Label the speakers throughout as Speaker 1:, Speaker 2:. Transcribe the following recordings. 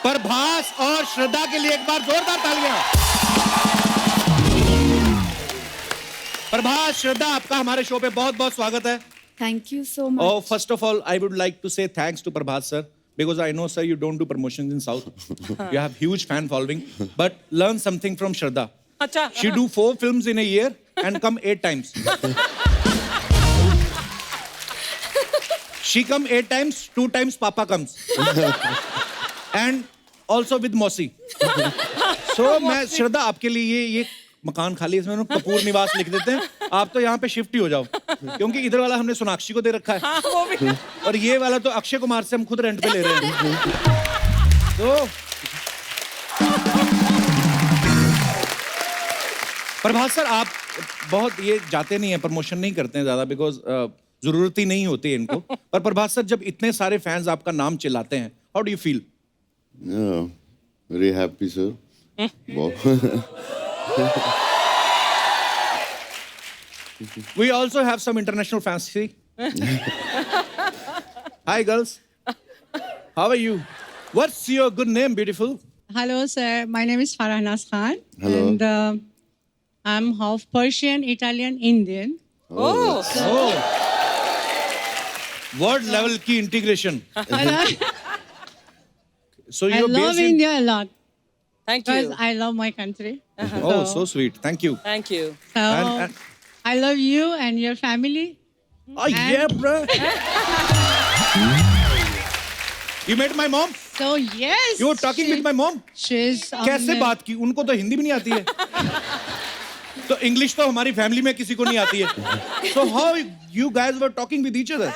Speaker 1: प्रभास और श्रद्धा के लिए एक बार जोरदार तालियां। प्रभास, श्रद्धा, आपका हमारे शो पे बहुत बहुत स्वागत है।
Speaker 2: Thank you so much.
Speaker 1: Oh, first of all, I would like to say thanks to Prabhas sir, because I know, sir, you don't do promotions in South. You have huge fan following, but learn something from Shraddha.
Speaker 3: अच्छा।
Speaker 1: She do 4 films in a year and come 8 times. She come 8 times, 2 times Papa comes. And also with Mosi. So मैं श्रद्धा आपके लिए ये मकान खाली, इसमें कपूर निवास लिख देते हैं। आप तो यहाँ पे शिफ्ट ही हो जाओ, क्योंकि इधर वाला हमने सोनाक्षी को दे रखा है।
Speaker 3: हाँ, वो भी।
Speaker 1: और ये वाला तो अक्षय कुमार से हम खुद रेंट पे ले रहे हैं। तो प्रभास सर, आप बहुत ये जाते नहीं हैं, प्रमोशन नहीं करते हैं ज्यादा, बिकॉज जरूरत ही नहीं होती है इनको। पर प्रभास सर, जब इतने सारे फैंस आपका नाम चिल्लाते हैं, how do you feel?
Speaker 4: Very happy sir.
Speaker 1: We also have some international fans. See? Hi, girls. How are you? What's your good name, beautiful?
Speaker 5: Hello, sir. My name is Farhanaz Khan.
Speaker 4: Hello.
Speaker 5: And I'm half Persian, Italian, Indian.
Speaker 3: Oh,
Speaker 1: Oh. Word level की integration. So
Speaker 5: I
Speaker 1: you're
Speaker 5: love
Speaker 1: based in...
Speaker 5: India a lot
Speaker 3: thank
Speaker 5: because
Speaker 3: you.
Speaker 5: I love my country.
Speaker 1: Oh, so sweet. Thank you.
Speaker 3: Thank you.
Speaker 5: So
Speaker 1: And-
Speaker 5: I love you and your family.
Speaker 1: Oh, yeah, bro. You met my mom?
Speaker 5: So yes.
Speaker 1: You were talking with my mom?
Speaker 5: She's
Speaker 1: कैसे बात की? उनको तो हिंदी भी नहीं आती है। तो इंग्लिश तो हमारी फैमिली में किसी को नहीं आती है। So how you guys were talking with each other?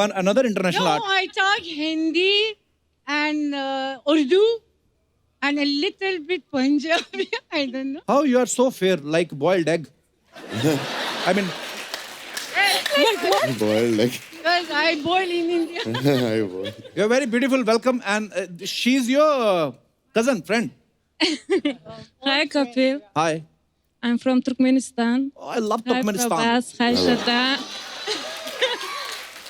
Speaker 1: One another international
Speaker 5: No,
Speaker 1: art.
Speaker 5: I talk Hindi and Urdu and a little bit Punjabi. I don't know.
Speaker 1: How you are so fair, like boiled egg. I mean,
Speaker 4: Boiled like
Speaker 5: Because I born in India.
Speaker 4: I was.
Speaker 1: you're very beautiful. Welcome, and she's your cousin, friend.
Speaker 2: Hi, Kapil.
Speaker 1: Hi.
Speaker 2: I'm from Turkmenistan.
Speaker 1: Oh, I love
Speaker 2: Hi,
Speaker 1: Turkmenistan.
Speaker 2: Prabhas. Hi, Shraddha.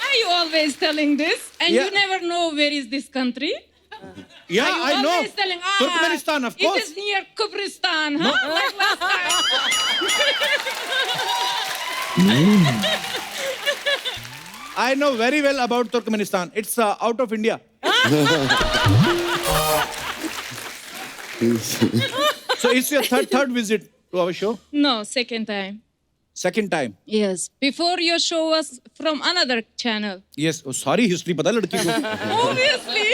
Speaker 2: Are you always telling this? And
Speaker 1: Yeah.
Speaker 2: you never know where is this country?
Speaker 1: Yeah,
Speaker 2: Are you
Speaker 1: I know.
Speaker 2: always telling,
Speaker 1: Turkmenistan, of
Speaker 2: It
Speaker 1: course.
Speaker 2: is near Kubristan, huh? Like last time.
Speaker 1: I know very well about Turkmenistan. It's out of India. So it's your third visit to our show.
Speaker 2: No, second time.
Speaker 1: Second time.
Speaker 2: Yes. Before your show was from another channel.
Speaker 1: Yes. Oh, सारी history पता है लड़की को.
Speaker 2: Obviously.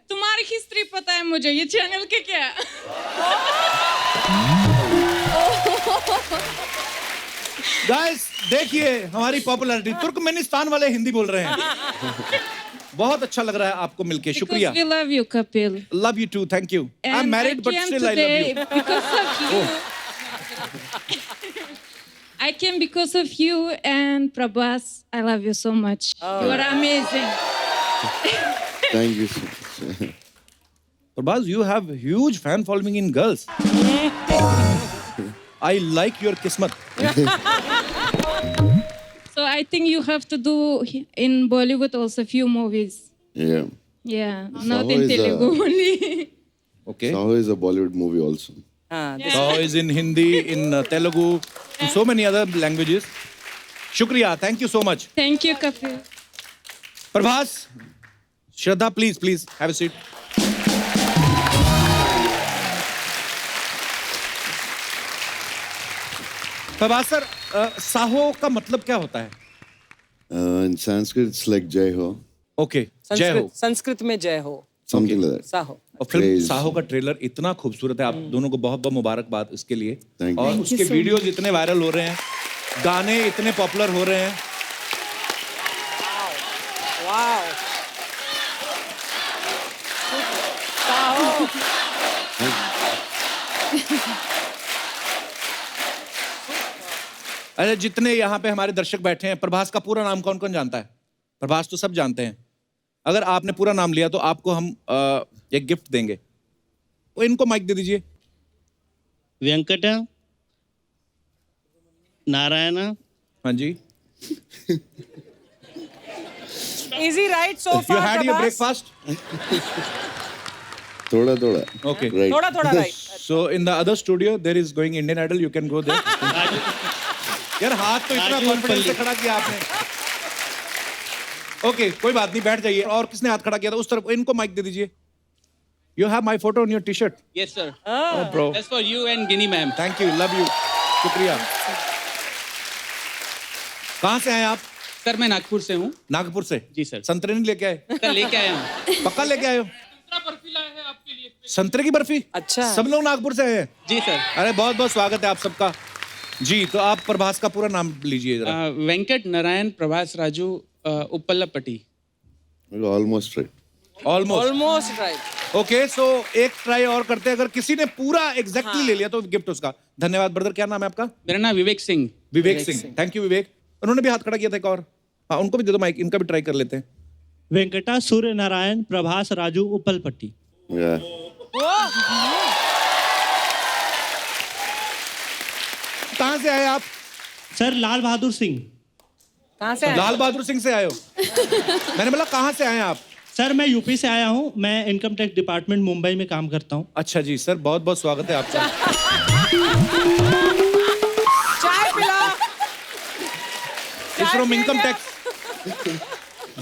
Speaker 2: तुम्हारी history पता है मुझे, ये चैनल के क्या है?
Speaker 1: Guys, देखिए हमारी पॉपुलैरिटी. तुर्कमेनिस्तान वाले हिंदी बोल रहे हैं. बहुत अच्छा लग रहा है आपको मिलके. शुक्रिया.
Speaker 2: Because we love you, Kapil.
Speaker 1: Love you too. Thank you.
Speaker 2: And
Speaker 1: I'm married, but
Speaker 2: came
Speaker 1: still I
Speaker 2: today
Speaker 1: love you.
Speaker 2: Because of you. I came because of you and Prabhas. I love you so much. You are amazing.
Speaker 4: Thank you so much.
Speaker 1: Prabhas, you have huge fan following in girls. I like your kismat.
Speaker 2: So I think you have to do in Bollywood also few movies.
Speaker 4: Yeah.
Speaker 2: Yeah,
Speaker 4: Saho
Speaker 2: not in
Speaker 4: is a-
Speaker 2: Telugu only.
Speaker 1: Okay.
Speaker 4: Saho is a Bollywood movie also.
Speaker 3: हाँ,
Speaker 1: So is in Hindi, in Telugu, in so many other languages. Shukriya. Thank you so much.
Speaker 2: Thank you, Kapil.
Speaker 1: Prabhas, Shraddha, please have a seat. Prabhas sir, Saaho का मतलब क्या होता है?
Speaker 4: In Sanskrit, it's like Jai Ho.
Speaker 1: Okay, जय हो.
Speaker 3: संस्कृत में जय हो।
Speaker 4: Something like that.
Speaker 3: साहो।
Speaker 1: और फिल्म
Speaker 4: Praise.
Speaker 1: साहो का ट्रेलर इतना खूबसूरत है. आप दोनों को बहुत बहुत मुबारकबाद इसके लिए.
Speaker 4: Thank you.
Speaker 1: और
Speaker 4: Thank
Speaker 1: उसके वीडियोस इतने वायरल हो रहे हैं, गाने इतने पॉपुलर हो रहे हैं.
Speaker 3: वाओ। साहो।
Speaker 1: अरे जितने यहाँ पे हमारे दर्शक बैठे हैं, प्रभास का पूरा नाम कौन कौन जानता है? प्रभास तो सब जानते हैं. अगर आपने पूरा नाम लिया तो आपको हम एक गिफ्ट देंगे. वो इनको माइक दे दीजिए.
Speaker 6: वेंकट नारायण
Speaker 1: हाँ जी.
Speaker 3: Easy ride so
Speaker 1: You
Speaker 3: far,
Speaker 1: had your
Speaker 3: Prabhas.
Speaker 1: breakfast?
Speaker 4: थोड़ा थोड़ा.
Speaker 1: Okay.
Speaker 4: Right.
Speaker 3: थोड़ा right.
Speaker 1: So in the other studio there is going Indian Idol. You can go there. यार हाथ तो इतना
Speaker 6: राजू
Speaker 1: कॉन्फिडेंस से
Speaker 6: पल्ली।
Speaker 1: खड़ा किया आपने. ओके कोई बात नहीं, बैठ जाइए. और किसने हाथ खड़ा किया था उस तरफ? इनको माइक दे दीजिए. You have my photo on your T-shirt.
Speaker 6: Yes, sir.
Speaker 1: Oh, bro.
Speaker 6: That's for you and Ginny ma'am.
Speaker 1: Thank you. Love you. शुक्रिया. कहाँ से आए आप?
Speaker 6: सर मैं नागपुर से हूँ.
Speaker 1: नागपुर से.
Speaker 6: जी सर.
Speaker 1: संतरे नहीं लेके आए?
Speaker 6: सर लेके आया हूँ.
Speaker 1: पक्का लेके आए हो? संतरे की बर्फी?
Speaker 3: अच्छा.
Speaker 1: सब लोग नागपुर से आए हैं?
Speaker 6: जी सर.
Speaker 1: अरे बहुत बहुत स्वागत है आप सबका. जी तो आप प्रभास का पूरा नाम लीजिए जरा.
Speaker 6: Venkat Narayan Prabhas Raju Uppalapati.
Speaker 4: Almost right.
Speaker 1: Almost.
Speaker 3: Almost right.
Speaker 1: Okay so एक ट्राई और करते हैं. अगर किसी ने पूरा एग्जैक्टली ले लिया तो गिफ्ट उसका. धन्यवाद ब्रदर. क्या नाम है आपका?
Speaker 6: मेरा नाम विवेक सिंह.
Speaker 1: विवेक सिंह. थैंक यू विवेक. उन्होंने भी हाथ खड़ा किया था एक और. हाँ उनको भी दे दो माइक. इनका भी ट्राई कर लेते हैं.
Speaker 7: वेंकटा सूर्य नारायण प्रभास राजू उप्पलपट्टी.
Speaker 4: Yeah.
Speaker 1: कहाँ से आए आप?
Speaker 7: सर लाल बहादुर सिंह.
Speaker 3: कहाँ से आए?
Speaker 1: लाल बहादुर सिंह से आए हो? मैंने बोला कहाँ से आए आप?
Speaker 7: सर मैं यूपी से आया हूँ. मैं इनकम टैक्स डिपार्टमेंट मुंबई में काम करता हूँ.
Speaker 1: अच्छा जी सर बहुत बहुत स्वागत है आपका.
Speaker 3: चाय पिला.
Speaker 1: He's from income tax.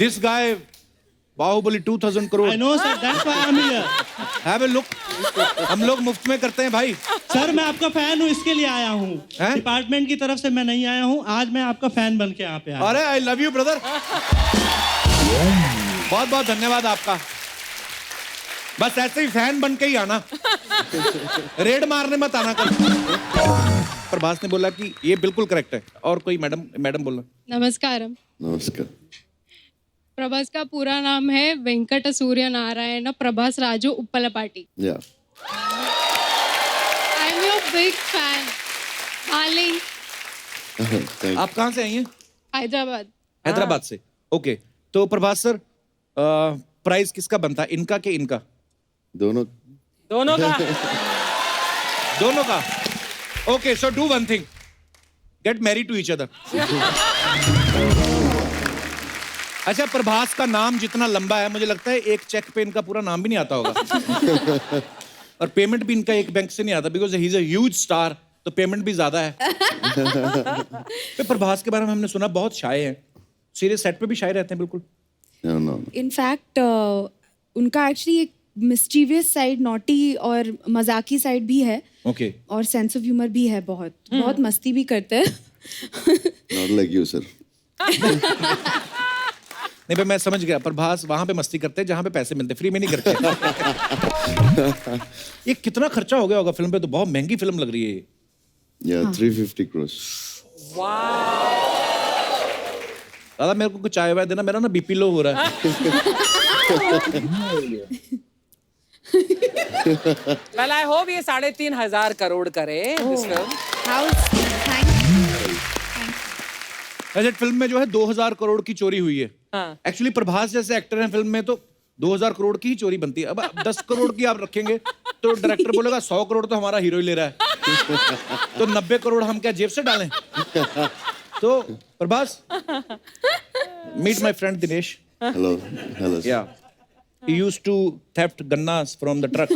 Speaker 1: This guy, Baahubali 2000 crore.
Speaker 7: I know sir that's why I am here.
Speaker 1: Have a look. हम लोग मुफ्त में करते हैं भाई.
Speaker 7: सर मैं आपका फैन हूँ, इसके लिए आया हूँ.
Speaker 1: हैं?
Speaker 7: डिपार्टमेंट की तरफ से मैं नहीं आया हूँ. आज मैं आपका फैन बन के यहाँ पे आया हूँ.
Speaker 1: अरे आई लव यू ब्रदर. बहुत बहुत धन्यवाद आपका. बस ऐसे ही फैन बन के ही आना. रेड मारने मत आना कल. प्रभास ने बोला कि ये बिल्कुल करेक्ट है. और कोई मैडम बोलना.
Speaker 2: नमस्कारम.
Speaker 4: नमस्कार.
Speaker 2: प्रभास का पूरा नाम है Venkat Surya Narayan Prabhas Raju Uppalapati.
Speaker 4: Yeah.
Speaker 2: I am your big fan. Darling.
Speaker 4: Thank you.
Speaker 1: आप कहाँ से आई हैं?
Speaker 2: हैदराबाद.
Speaker 1: हैदराबाद से. ओके तो प्रभास सर प्राइस किसका बनता है? इनका कि इनका?
Speaker 4: दोनों.
Speaker 3: दोनों का.
Speaker 1: दोनों का. Okay so do one thing. Get married to each other. अच्छा प्रभास का नाम जितना लंबा है मुझे लगता है एक चेक पे इनका पूरा नाम भी नहीं आता होगा. और पेमेंट भी इनका एक बैंक से नहीं आता because he is a huge star. तो पेमेंट भी ज्यादा है. तो प्रभास के बारे में हमने सुना बहुत शाय है. सीरियस सेट पे भी शाय रहते हैं बिल्कुल.
Speaker 4: No, no.
Speaker 8: इनफैक्ट उनका एक्चुअली एक मिस्टीवियस साइड, नॉटी और मजाकी साइड भी है.
Speaker 1: ओके
Speaker 8: और सेंस ऑफ ह्यूमर भी है. बहुत मस्ती भी करते हैं.
Speaker 4: Not like you, sir.
Speaker 1: नहीं भाई मैं समझ गया. प्रभास वहां पे मस्ती करते हैं जहां पे पैसे मिलते हैं. फ्री में नहीं करते. ये कितना खर्चा हो गया होगा फिल्म पे? तो बहुत महंगी फिल्म लग रही है ये.
Speaker 4: Yeah, 350 crores.
Speaker 1: दादा मेरे को कुछ चाय वाय देना. मेरा ना बीपी लो हो रहा है.
Speaker 3: Well, I hope ये 3,500 करोड़ करे this film.
Speaker 1: वैसे फिल्म में जो है 2000 करोड़ की चोरी हुई है.
Speaker 3: हाँ.
Speaker 1: एक्चुअली प्रभास जैसे एक्टर हैं फिल्म में तो 2000 करोड़ की ही चोरी बनती है. अब 10 करोड़ की आप रखेंगे तो डायरेक्टर बोलेगा 100 करोड़ तो हमारा हीरो ही ले रहा है. तो 90 करोड़ हम क्या जेब से डालें? तो Prabhas meet my friend Dinesh.
Speaker 4: Hello. Hello. Sir.
Speaker 1: Yeah. He used to theft gannas from the truck.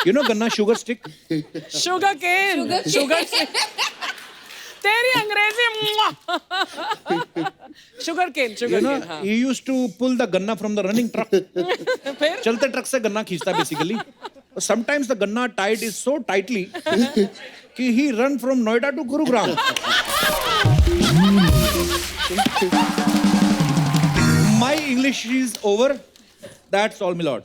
Speaker 1: You know ganna sugar stick?
Speaker 3: Sugar cane. Sugar cane. तेरी अंग्रेजी. Sugar cane. Sugar
Speaker 1: You know,
Speaker 3: cane. हाँ.
Speaker 1: he used to pull the ganna from the running truck.
Speaker 3: फिर
Speaker 1: चलते truck से गन्ना खींचता है basically. Sometimes the ganna tied is so tightly कि he run from Noida to Gurugram. My English is over. That's all, my lord.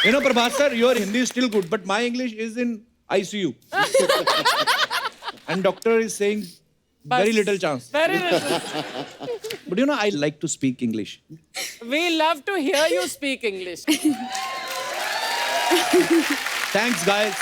Speaker 1: You know, Prabhas sir, your Hindi is still good, but my English is in ICU. And doctor is saying very little chance.
Speaker 3: very little.
Speaker 1: But you know, I like to speak English.
Speaker 3: We love to hear you speak English.
Speaker 1: Thanks, guys.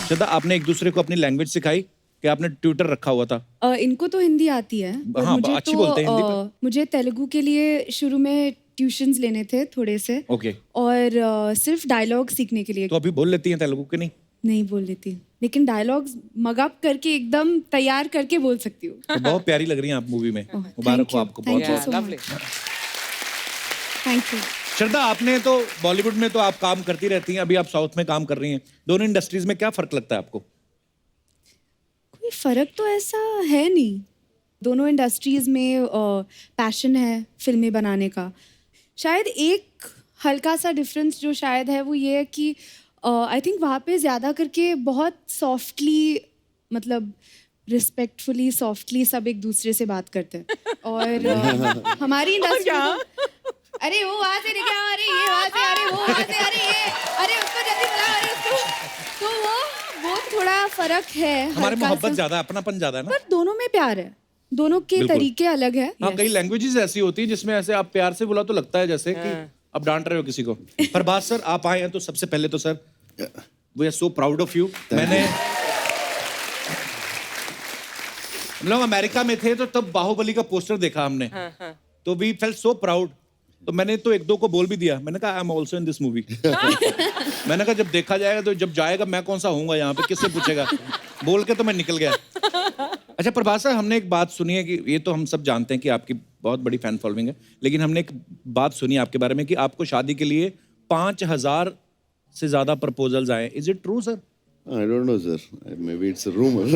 Speaker 1: श्रद्धा आपने एक दूसरे को अपनी language सिखाई कि आपने Twitter रखा हुआ था.
Speaker 8: इनको तो हिंदी आती है. पर
Speaker 1: हाँ,
Speaker 8: मुझे
Speaker 1: अच्छी
Speaker 8: तो
Speaker 1: बोलते हैं हिंदी पर.
Speaker 8: मुझे तेलुगु के लिए शुरू में ट्यूशंस लेने थे थोड़े से.
Speaker 1: ओके.
Speaker 8: और सिर्फ डायलॉग सीखने के लिए.
Speaker 1: तो अभी बोल लेती हैं तेलुगु के नहीं?
Speaker 8: नहीं बोल लेती. लेकिन डायलॉग्स मगअप करके एकदम तैयार करके बोल सकती हूँ.
Speaker 1: तो बहुत प्यारी लग रही हैं आप मूवी में. मुबारक हो आपको.
Speaker 8: Thank
Speaker 1: बहुत
Speaker 8: you so
Speaker 3: lovely.
Speaker 8: much. Thank you.
Speaker 1: श्रद्धा, आपने तो बॉलीवुड में तो आप काम करती रहती हैं, अभी आप साउथ में काम कर रही हैं. दोनों इंडस्ट्रीज में क्या फर्क लगता है आपको?
Speaker 8: कोई फर्क तो ऐसा है नहीं. दोनों इंडस्ट्रीज में पैशन है फिल्में बनाने का. शायद एक हल्का सा डिफरेंस जो शायद है वो ये है कि आई थिंक वहाँ पे ज़्यादा करके बहुत सॉफ्टली, मतलब रिस्पेक्टफुली सॉफ्टली सब एक दूसरे से बात करते हैं. और हमारी इंडस्ट्री अरे वो वहाँ से लेके आ रही है, वहाँ से आ रही, वो वहाँ से आ रही है, अरे उसको जल्दी बुलाओ, अरे उसको. तो वो थोड़ा फर्क है.
Speaker 1: हमारे
Speaker 8: हल्का
Speaker 1: मोहब्बत
Speaker 8: सा.
Speaker 1: ज्यादा है, अपनापन ज्यादा है ना.
Speaker 8: पर दोनों में प्यार है. दोनों के
Speaker 1: बिल्कुल.
Speaker 8: तरीके अलग है.
Speaker 1: हाँ, कई लैंग्वेजेस ऐसी होती है जिसमें ऐसे आप प्यार से बोला तो लगता है जैसे कि आप डांट रहे हो किसी को. प्रभास सर, आप आए हैं तो सबसे पहले तो sir we are so proud of you. मैंने हम लोग अमेरिका में थे तो तब बाहुबली का पोस्टर देखा हमने, तो वी फेल्ट सो प्राउड. तो मैंने तो एक दो को बोल भी दिया, मैंने कहा I am also in this movie. मैंने कहा जब देखा जाएगा तो जब जाएगा मैं कौन सा होऊंगा यहाँ पे, किससे पूछेगा. बोल के तो मैं निकल गया. अच्छा प्रभास सर, हमने एक बात सुनी है कि ये तो हम सब जानते हैं कि आपकी बहुत बड़ी फैन फॉलोइंग है, लेकिन हमने एक बात सुनी है आपके बारे में कि आपको शादी के लिए 5,000 से ज्यादा प्रपोजल्स आए. Is it true sir?
Speaker 4: I don't know, sir. Maybe it's a rumor.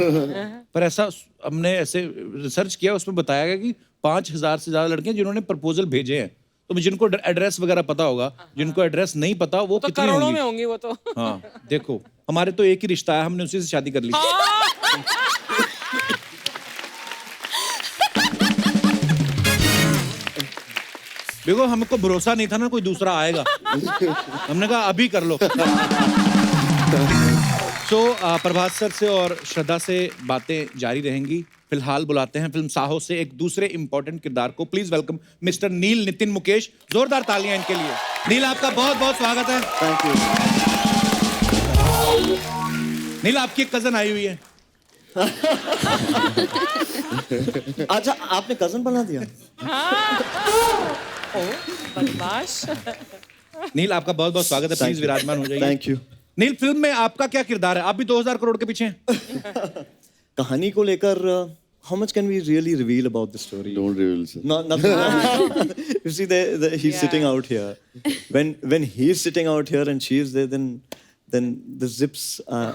Speaker 1: पर ऐसा हमने ऐसे रिसर्च किया, उसमें बताया गया कि 5,000 से ज्यादा लड़कियां जिन्होंने प्रपोजल भेजे हैं. तो जिनको एड्रेस वगैरह पता होगा, जिनको एड्रेस नहीं पता वो
Speaker 3: तो
Speaker 1: कितनी
Speaker 3: करोड़ों
Speaker 1: होंगी.
Speaker 3: में होंगी वो तो.
Speaker 1: हाँ देखो, हमारे तो एक ही रिश्ता है, हमने उसी से शादी कर ली. देखो हमको भरोसा नहीं था ना कोई दूसरा आएगा. हमने कहा अभी कर लो. सो प्रभास सर से और श्रद्धा से बातें जारी रहेंगी. फिलहाल बुलाते हैं फिल्म साहो से एक दूसरे इंपॉर्टेंट किरदार को. प्लीज वेलकम मिस्टर नील नितिन मुकेश. जोरदार तालियां इनके लिए. नील, आपका बहुत बहुत स्वागत है.
Speaker 4: Thank you.
Speaker 1: नील, आपकी एक कजन आई हुई है.
Speaker 9: अच्छा, आपने कजन बना दिया.
Speaker 3: बदमाश.
Speaker 1: नील, आपका बहुत बहुत स्वागत है. प्लीज विराजमान हो जाइए.
Speaker 9: Thank you.
Speaker 1: नील, फिल्म में आपका क्या किरदार है? आप भी 2,000 करोड़ के पीछे हैं.
Speaker 9: कहानी को लेकर how much can we really reveal about the story?
Speaker 4: Don't reveal, sir.
Speaker 9: Nothing. You see, he's sitting out here. When he's sitting out here and she's there, then the zips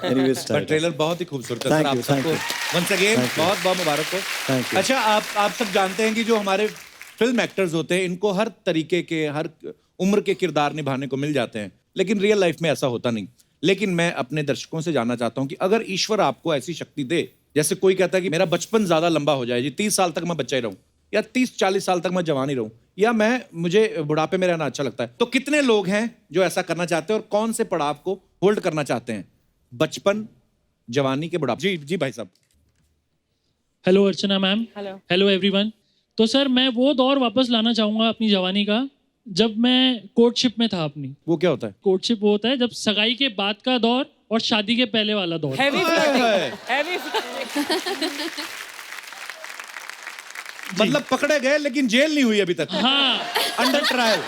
Speaker 9: anyways
Speaker 1: पर
Speaker 9: tied.
Speaker 1: Trailer बहुत ही खूबसूरत है.
Speaker 9: Thank
Speaker 1: sir, आप
Speaker 9: you, thank
Speaker 1: सबको
Speaker 9: you.
Speaker 1: Once again
Speaker 9: Thank you.
Speaker 1: बहुत बहुत मुबारक हो.
Speaker 9: Thank you.
Speaker 1: अच्छा, आप सब जानते हैं कि जो हमारे फिल्म एक्टर्स होते हैं इनको हर तरीके के, हर उम्र के किरदार निभाने को मिल जाते हैं, लेकिन रियल लाइफ में ऐसा होता नहीं. लेकिन मैं अपने दर्शकों से जानना चाहता हूं कि अगर ईश्वर आपको ऐसी शक्ति दे, जैसे कोई कहता है कि मेरा बचपन ज्यादा लंबा हो जाए जी, 30 साल तक मैं बच्चा ही रहूं, या 30-40 साल तक मैं जवान ही रहूं, या मुझे बुढ़ापे में रहना अच्छा लगता है, तो कितने लोग हैं जो ऐसा करना चाहते हैं और कौन से पड़ाव को होल्ड करना चाहते हैं? बचपन, जवानी के बुढ़ापे. जी जी भाई साहब.
Speaker 10: हेलो अर्चना मैम.
Speaker 3: हेलो.
Speaker 10: Hello everyone. तो सर, मैं वो दौर वापस लाना चाहूँगा अपनी जवानी का जब मैं कोर्टशिप में था अपनी.
Speaker 1: वो क्या होता है?
Speaker 10: कोर्टशिप वो होता है जब सगाई के बाद का दौर और शादी के पहले वाला दौर.
Speaker 3: Heavy flirting. Heavy flirting.
Speaker 1: मतलब पकड़े गए लेकिन जेल नहीं हुई अभी तक.
Speaker 10: हाँ.
Speaker 1: Under trial.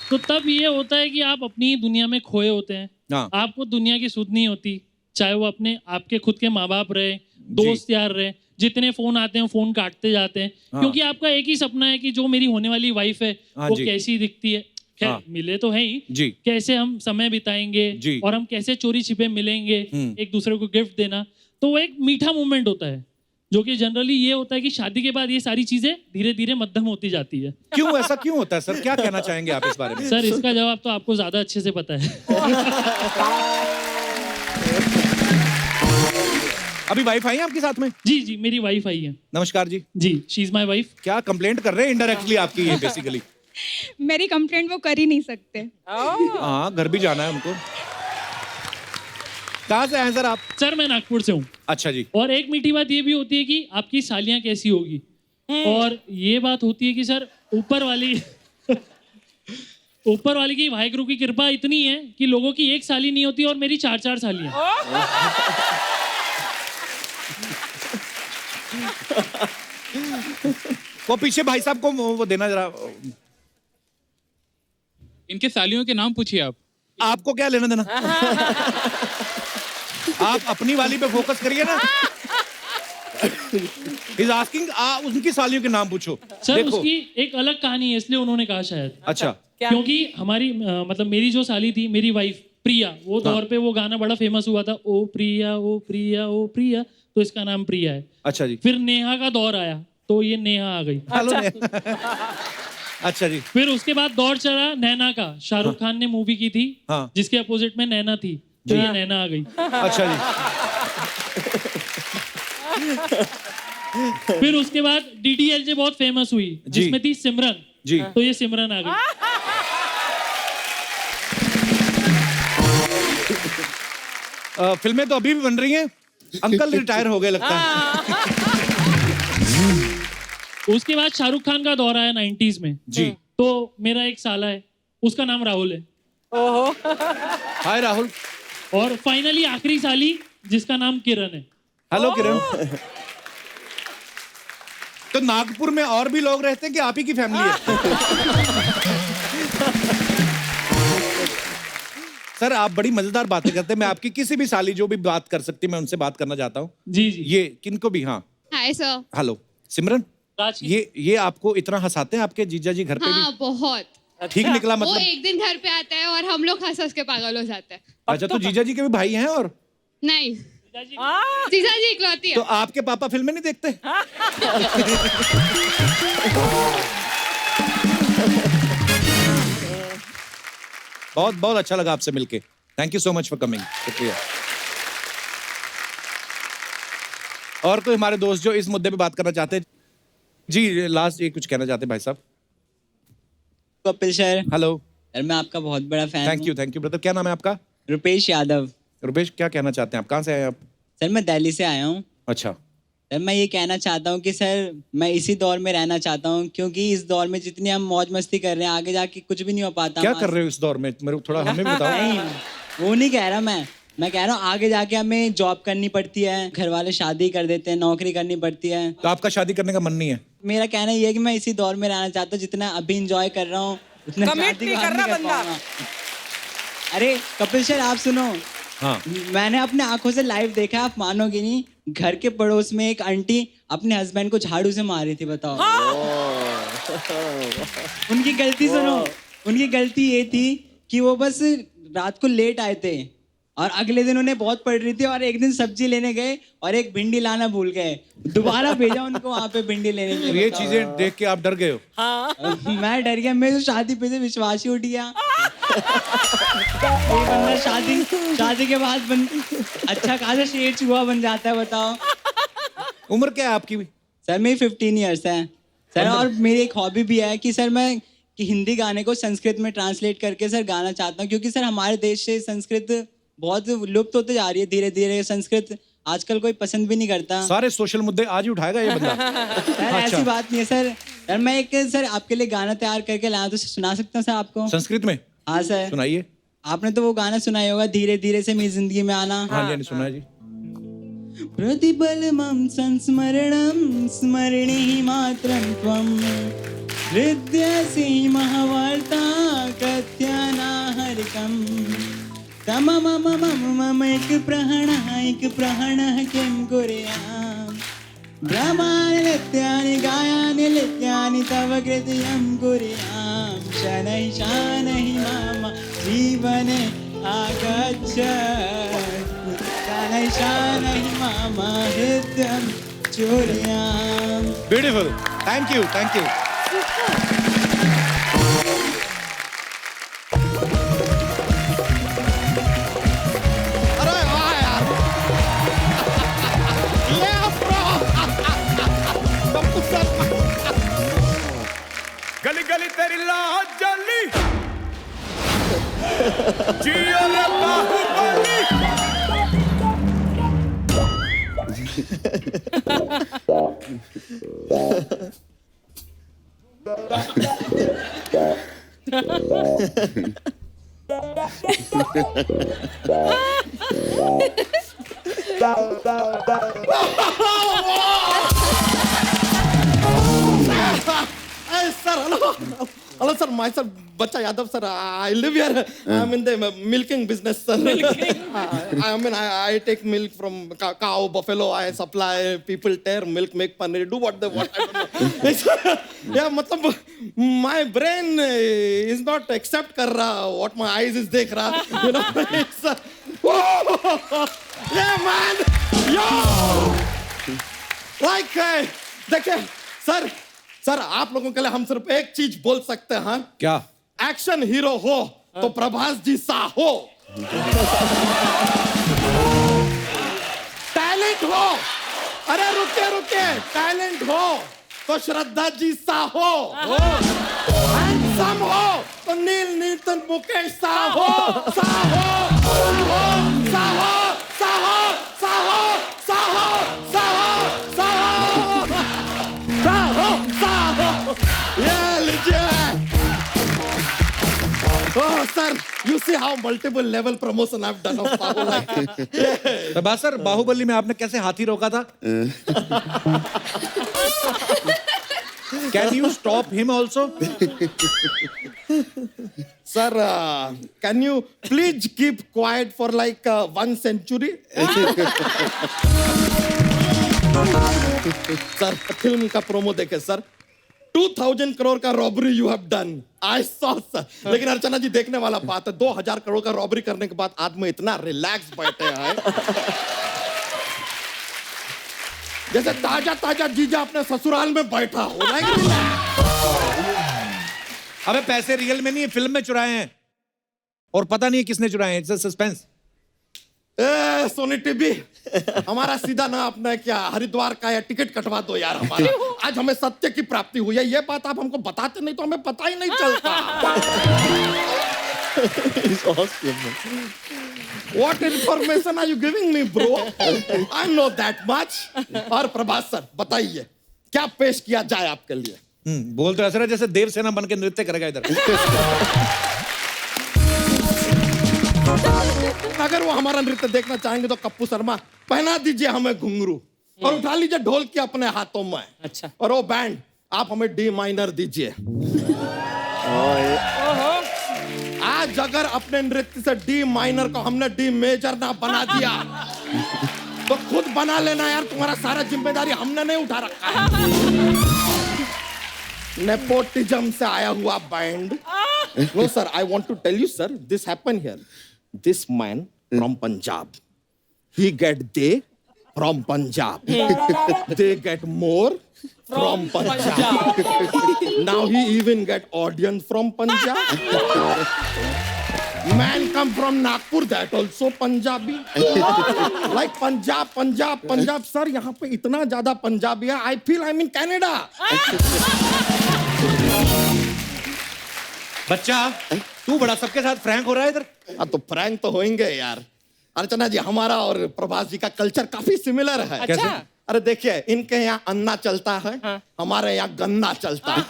Speaker 10: तो तब ये होता है कि आप अपनी दुनिया में खोए होते हैं.
Speaker 1: हाँ.
Speaker 10: आपको दुनिया की सुध नहीं होती, चाहे वो आपके खुद के माँ बाप रहे, दोस्त यार रहे. जितने फोन आते हैं फोन काटते जाते हैं.
Speaker 1: हाँ.
Speaker 10: क्योंकि आपका एक ही सपना है कि जो मेरी होने वाली वाइफ है
Speaker 1: हाँ
Speaker 10: वो
Speaker 1: जी.
Speaker 10: कैसी दिखती है. खैर,
Speaker 1: हाँ.
Speaker 10: मिले तो है ही
Speaker 1: जी.
Speaker 10: कैसे हम समय बिताएंगे
Speaker 1: जी.
Speaker 10: और हम कैसे चोरी छिपे मिलेंगे, एक दूसरे को गिफ्ट देना. तो वो एक मीठा मोमेंट होता है, जो कि जनरली ये होता है कि शादी के बाद ये सारी चीजें धीरे धीरे मध्यम होती जाती है.
Speaker 1: क्यों ऐसा क्यों होता है सर? क्या कहना चाहेंगे आप इस बारे में?
Speaker 10: सर, इसका जवाब तो आपको ज्यादा अच्छे से पता है.
Speaker 1: अभी वाइफ आई है आपके साथ में?
Speaker 10: जी जी, मेरी वाइफ आई है.
Speaker 1: नमस्कार जी.
Speaker 10: जी, शी इज माय वाइफ.
Speaker 1: क्या कंप्लेंट कर रहे हैं इनडायरेक्टली आपकी ये बेसिकली?
Speaker 2: मेरी कंप्लेंट वो कर ही नहीं सकते.
Speaker 1: हाँ, घर भी जाना है उनको. कहाँ से आए सर आप?
Speaker 10: सर, मैं नागपुर से हूँ.
Speaker 1: अच्छा जी.
Speaker 10: और एक मीठी बात ये भी होती है कि आपकी सालियाँ कैसी होगी. और ये बात होती है कि सर, ऊपर वाली की वाहिगुरु की कृपा इतनी है कि लोगों की एक साली नहीं होती और मेरी 4-4 सालियाँ.
Speaker 1: वो पीछे भाई साहब को वो देना जरा.
Speaker 6: इनके सालियों के नाम पूछिए आप.
Speaker 1: आपको क्या लेना देना? आप अपनी वाली पे फोकस करिए ना। He's asking, उनकी सालियों के नाम पूछो।
Speaker 10: सर
Speaker 1: देखो।
Speaker 10: उसकी एक अलग कहानी है, इसलिए उन्होंने कहा शायद।
Speaker 1: अच्छा।
Speaker 10: क्योंकि हमारी मतलब मेरी जो साली थी, मेरी वाइफ प्रिया, वो दौर पे वो गाना बड़ा फेमस हुआ था, ओ प्रिया ओ प्रिया ओ प्रिया, तो इसका नाम प्रिया है।
Speaker 1: अच्छा जी।
Speaker 10: फिर नेहा का दौर आया तो ये नेहा आ गई।
Speaker 1: अच्छा जी।
Speaker 10: फिर उसके बाद दौर चला नैना का, शाहरुख खान ने मूवी की थी
Speaker 1: हाँ।
Speaker 10: जिसके अपोजिट में नैना थी, तो ये नैना आ गई।
Speaker 1: अच्छा जी।
Speaker 10: फिर उसके बाद DDLJ बहुत फेमस हुई, जिसमें थी सिमरन
Speaker 1: जी,
Speaker 10: तो ये सिमरन आ गई।
Speaker 1: फिल्में तो अभी भी बन रही हैं। अंकल रिटायर हो गए लगता है।
Speaker 10: उसके बाद शाहरुख खान का दौर आया 90s में
Speaker 1: जी।
Speaker 10: तो मेरा एक साला है, उसका नाम राहुल है।
Speaker 1: हाय राहुल।
Speaker 10: और फाइनली आखिरी साली जिसका नाम किरण है।
Speaker 1: हेलो किरण। तो नागपुर में और भी लोग रहते हैं कि आप ही की फैमिली है? सर आप बड़ी मजेदार बातें करते हैं। मैं आपकी किसी भी साली जो भी बात कर सकती है मैं उनसे बात करना चाहता हूँ।
Speaker 10: जी जी।
Speaker 1: ये किनको भी। हाँ
Speaker 2: हाय सर।
Speaker 1: हेलो सिमरन, ये आपको इतना हंसाते हैं आपके जीजा जी घर पे
Speaker 2: हाँ बहुत।
Speaker 1: ठीक निकला
Speaker 2: वो
Speaker 1: मतलब?
Speaker 2: एक दिन घर पे आता है और हम लोग हंस हंस के पागल हो जाते हैं।
Speaker 1: अच्छा तो जीजा जी के भी भाई हैं? और
Speaker 2: नहीं, जीजा जी इकलौती
Speaker 1: तो
Speaker 2: है।
Speaker 1: आपके पापा फिल्में नहीं देखते? बहुत बहुत अच्छा लगा आपसे मिलके। Thank you so much for coming. शुक्रिया। और कोई हमारे दोस्त जो इस मुद्दे पे बात करना चाहते हैं? जी लास्ट ये कुछ कहना चाहते हैं भाई साहब?
Speaker 11: Kapil sir,
Speaker 1: hello.
Speaker 11: सर मैं आपका बहुत बड़ा फैन हूँ।
Speaker 1: Thank you brother. क्या नाम है आपका?
Speaker 11: रुपेश यादव।
Speaker 1: रुपेश क्या कहना चाहते हैं आप? कहाँ से आए आप?
Speaker 11: सर मैं दिल्ली से आया हूँ।
Speaker 1: अच्छा।
Speaker 11: सर मैं ये कहना चाहता हूँ कि सर मैं इसी दौर में रहना चाहता हूँ, क्योंकि इस दौर में जितनी हम मौज मस्ती कर रहे हैं आगे जाके कुछ भी नहीं हो पाता।
Speaker 1: क्या कर रहे हो इस दौर में? मेरे को थोड़ा हमें भी बताओ।
Speaker 11: नहीं वो नहीं कह रहा मैं कह रहा हूँ आगे जाके हमें जॉब करनी पड़ती है, घर वाले शादी कर देते हैं, नौकरी करनी पड़ती है।
Speaker 1: तो आपका शादी करने का मन नहीं है?
Speaker 11: मेरा कहना ये है कि मैं इसी दौर में रहना चाहता हूँ, जितना अभी इंजॉय कर रहा हूँ उतना शादी के बाद नहीं कर पाऊंगा। अरे कपिल सर आप सुनो।
Speaker 1: हाँ।
Speaker 11: मैंने अपने आंखों से लाइव देखा, आप मानोगे नहीं, घर के पड़ोस में एक आंटी अपने हस्बैंड को झाड़ू से मारी थी। बताओ। उनकी गलती सुनो, उनकी गलती ये थी कि वो बस रात को लेट आए थे और अगले दिन उन्हें बहुत पड़ रही थी और एक दिन सब्जी लेने गए और एक भिंडी लाना भूल गए, दोबारा भेजा उनको वहां पे भिंडी लेने के लिए।
Speaker 1: ये चीजें देख के आप डर गए हो?
Speaker 11: मैं डर गया, मेरे तो शादी पे से विश्वास ही उठ गया। ये बंदा शादी के बाद अच्छा खासा शेर चूहा बन जाता है। बताओ।
Speaker 1: उम्र क्या है आपकी?
Speaker 11: सर मेरी 15 ईयर्स है सर। और मेरी एक हॉबी भी है कि सर मैं हिंदी गाने को संस्कृत में ट्रांसलेट करके सर गाना चाहता हूँ, क्योंकि सर हमारे देश से संस्कृत बहुत लुप्त होते जा रही है धीरे धीरे। संस्कृत आजकल कोई पसंद भी नहीं करता।
Speaker 1: सारे सोशल मुद्दे आज ही उठाएगा ये बंदा।
Speaker 11: सर ऐसी बात नहीं है सर। सर मैं एक सर आपके लिए गाना तैयार करके लाया, तो सुना सकता हूँ सर आपको?
Speaker 1: संस्कृत में?
Speaker 11: हाँ सर
Speaker 1: सुनाइए।
Speaker 11: आपने तो वो गाना सुनाया होगा, धीरे धीरे से मेरी जिंदगी में आना।
Speaker 1: हाँ जी सुना जी।
Speaker 11: प्रतिपलमं संस्मरणं स्मरणे मात्रं त्वं हृदयसि महवार्ता कथ्यानाहरिकम् मम एक प्रहणः किं कुर्याम् ब्रह्माणि गायानि लित्यानि तव कृत्यं कुर्याम् शनैः शनैः मम जीवने आगच्छ शनैः शनैः मम हृदयं चुर्याम्।
Speaker 1: Beautiful. Thank you. Thank you.
Speaker 12: गली गली तेरी लाज जली जियो रे Baahubali.
Speaker 1: Sir
Speaker 13: hello, sir. Myself, Bacha Yadav, sir. I live here. I'm in the milking business, sir. I take milk from cow, buffalo. I supply people tear milk, make paneer, do what they want. I don't know. Yeah, matlab, my brain is not accept kar raha what my eyes is dekh raha. You know, it's yeah, man. Yo, like, देखिए, sir आप लोगों के लिए हम सिर्फ एक चीज बोल सकते हैं.
Speaker 1: क्या?
Speaker 13: एक्शन हीरो हो तो प्रभास जी सा हो, टैलेंट हो, अरे रुके, टैलेंट हो तो श्रद्धा जी सा हो, हैंडसम हो तो नील नीतन मुकेश सा हो. Yeah, legit. Oh, sir, you see how multiple level promotion I've done of Bahubali.
Speaker 1: Prabhas sir, Baahubali में आपने कैसे हाथी रोका था? Can you stop him also?
Speaker 13: Sir, can you please keep quiet for like 1 century? Sir, film का promo देखे sir. 2000 crore का robbery you have done. I saw sir. लेकिन अर्चना जी देखने वाला बात है, 2000 करोड़ का रॉबरी करने के बाद आदमी इतना रिलैक्स बैठे हैं जैसे ताजा जीजा अपने ससुराल में बैठा हो.
Speaker 1: अबे पैसे रियल में नहीं है, फिल्म में चुराए हैं और पता नहीं है किसने चुराए हैं. It's suspense.
Speaker 13: सोनी टीवी हमारा सीधा ना अपना क्या हरिद्वार का या टिकट कटवा दो यार हमारा. आज हमें सत्य की प्राप्ति हुई है. ये बात आप हमको बताते नहीं तो हमें पता ही नहीं चलता. What information are you giving me, bro? I know that much. और प्रभास सर बताइए क्या पेश किया जाए आपके लिए.
Speaker 1: बोल तो ऐसा जैसे देवसेना बन के नृत्य करेगा इधर.
Speaker 13: अगर वो हमारा नृत्य देखना चाहेंगे तो कप्पू शर्मा पहना दीजिए हमें घुंघरू और उठा लीजिए ढोल की अपने हाथों में. अच्छा. और वो बैंड आप हमें डी माइनर दीजिए. आज अगर अपने नृत्य से डी माइनर को हमने डी मेजर ना बना दिया तो खुद बना लेना यार. तुम्हारा सारा जिम्मेदारी हमने नहीं उठा रखा है. नेपोटिज्म से आया हुआ band. No sir, I want to tell you sir, this happen here. This man from Punjab, he get they from Punjab. They get more from Punjab. Now he even get audience from Punjab. Man come from Nagpur, that also Punjabi. Like Punjab. Sir, यहाँ पे इतना ज़्यादा पंजाबी है. I feel I'm in Canada.
Speaker 1: बच्चा तू बड़ा सबके साथ फ्रैंक हो रहा है इधर.
Speaker 13: हाँ तो फ्रैंक तो होंगे यार. अर्चना जी हमारा और प्रभास जी का कल्चर काफी सिमिलर है.
Speaker 3: अच्छा?
Speaker 13: अरे देखिए इनके यहाँ अन्ना चलता है. हाँ. हमारे यहाँ गन्ना चलता है.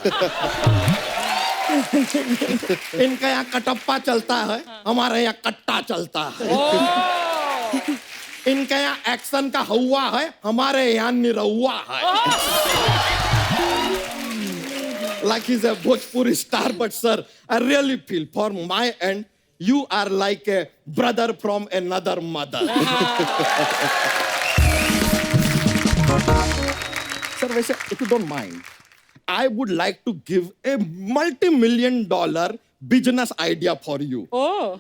Speaker 13: इनके यहाँ कटप्पा चलता है. हाँ. हमारे यहाँ कट्टा चलता है. इनके यहाँ एक्शन का हवा है. हमारे यहाँ निरहुआ है. Like he's a Bhojpuri star, but sir, I really feel for my end, you are like a brother from another mother. Sir, वैसे, if you don't mind, I would like to give a multi-million-dollar business idea for you.
Speaker 3: Oh,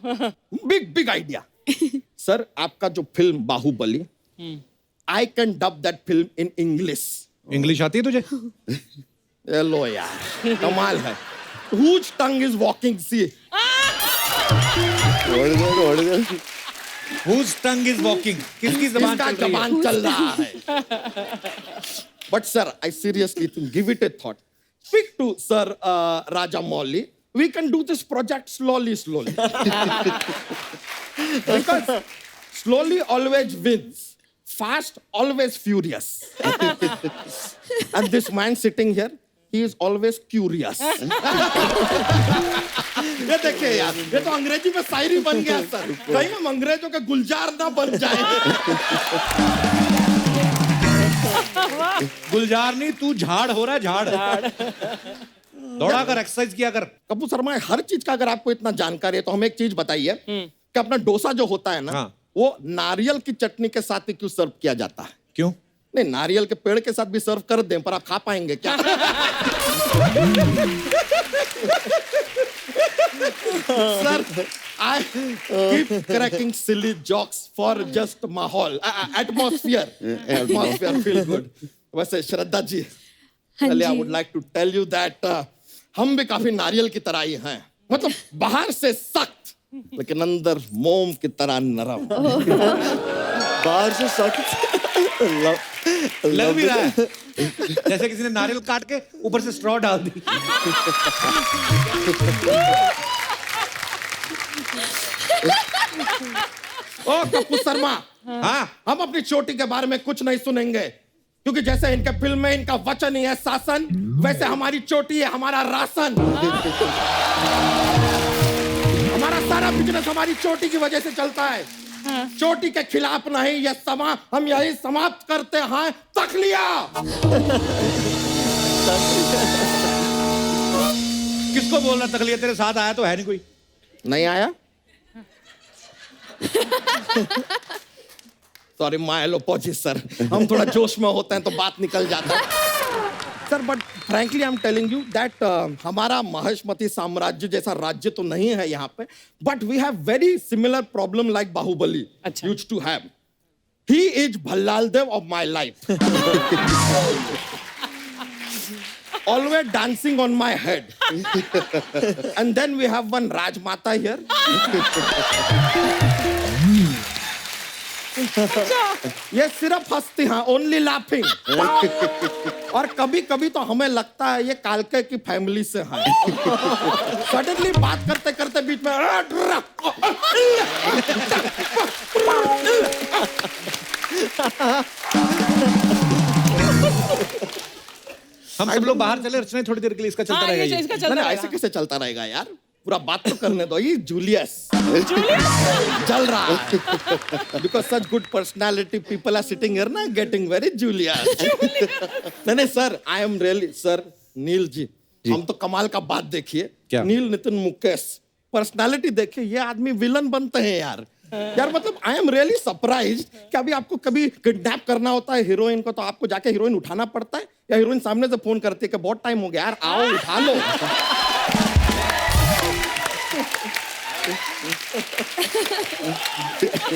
Speaker 13: big idea. Sir, आपका जो फिल्म Baahubali, I can dub that film in English.
Speaker 1: English आती है तुझे?
Speaker 13: लो यार कमाल है. Whose tongue is walking? See.
Speaker 4: What is that?
Speaker 1: Whose tongue is walking? किसकी ज़बान
Speaker 13: चल रहा है? But sir, I seriously think, give it a thought. Speak to Sir Raja Mouli. We can do this project slowly. Because slowly always wins. Fast always furious. And this man sitting here, he is always curious. ये देखिए यार, ये तो अंग्रेजी में शायरी बन गया sir. कहीं हम अंग्रेजों के गुलजार ना बन जाए.
Speaker 1: गुलजार नहीं, तू झाड़ हो रहा है. झाड़. दौड़ा कर, एक्सरसाइज किया कर।
Speaker 13: कपूर शर्मा, हर चीज का अगर आपको इतना जानकारी है तो हमें एक चीज बताइए कि अपना डोसा जो होता है ना,
Speaker 1: हाँ।
Speaker 13: वो नारियल की चटनी के साथ ही क्यों सर्व किया जाता है?
Speaker 1: क्यों?
Speaker 13: नहीं, नारियल के पेड़ के साथ भी सर्व कर दें, पर आप खा पाएंगे क्या? Sir, I keep cracking silly jokes for just माहौल, atmosphere. Atmosphere feel good. वैसे श्रद्धा जी, चलिए, I would like to tell you that हम भी काफी नारियल की तरह ही हैं, मतलब बाहर से सख्त लेकिन अंदर मोम की तरह नरम।
Speaker 9: बाहर से सख्त
Speaker 1: लग भी रहा है जैसे किसी ने नारियल काट के ऊपर से स्ट्रॉ डाल दी।
Speaker 13: ओ कपूर शर्मा,
Speaker 1: हाँ,
Speaker 13: हम अपनी चोटी के बारे में कुछ नहीं सुनेंगे, क्योंकि जैसे इनके फिल्म में इनका वचन ही है शासन, वैसे हमारी चोटी है हमारा राशन। हमारा सारा बिजनेस हमारी चोटी की वजह से चलता है। चोटी के खिलाफ नहीं, ये समा हम यही समाप्त करते हैं। तखलिया।
Speaker 1: किसको बोलना तकलीफ? तेरे साथ आया तो है नहीं कोई?
Speaker 13: नहीं आया? सॉरी, माय अपोलॉजीज सर, हम थोड़ा जोश में होते हैं तो बात निकल जाता है sir. But frankly I am telling you that हमारा महेशमती साम्राज्य जैसा राज्य तो नहीं है यहाँ पे, but we have very similar problem like Baahubali used to have. He is Bhallala Deva of my life, always dancing on my head. And then we have one Rajmata here. ये सिर्फ हंसती हैं, only laughing. और कभी कभी तो हमें लगता है ये कालके की फैमिली से हैं। सडनली बात करते करते बीच में
Speaker 1: हम सब लोग बाहर चले, रचना थोड़ी देर के लिए इसका चलता रहेगा ये।
Speaker 13: नहीं, ऐसे कैसे चलता रहेगा यार? पूरा बात तो करने दो। ये जूलियस चल रहा है, because such good personality people are sitting here ना, गेटिंग वेरी जूलियस। नहीं sir, I am really sir. Neel ji, हम तो कमाल का बात देखिए, नील नितिन मुकेश पर्सनालिटी देखिए, ये आदमी विलन बनते हैं यार। यार मतलब आई एम रियली सरप्राइज्ड कि अभी आपको कभी किडनैप करना होता है हीरोइन को, तो आपको जाके हीरोइन उठाना पड़ता है, या हीरोइन सामने से फोन करती है कि बहुत टाइम हो गया यार, आओ उठा लो।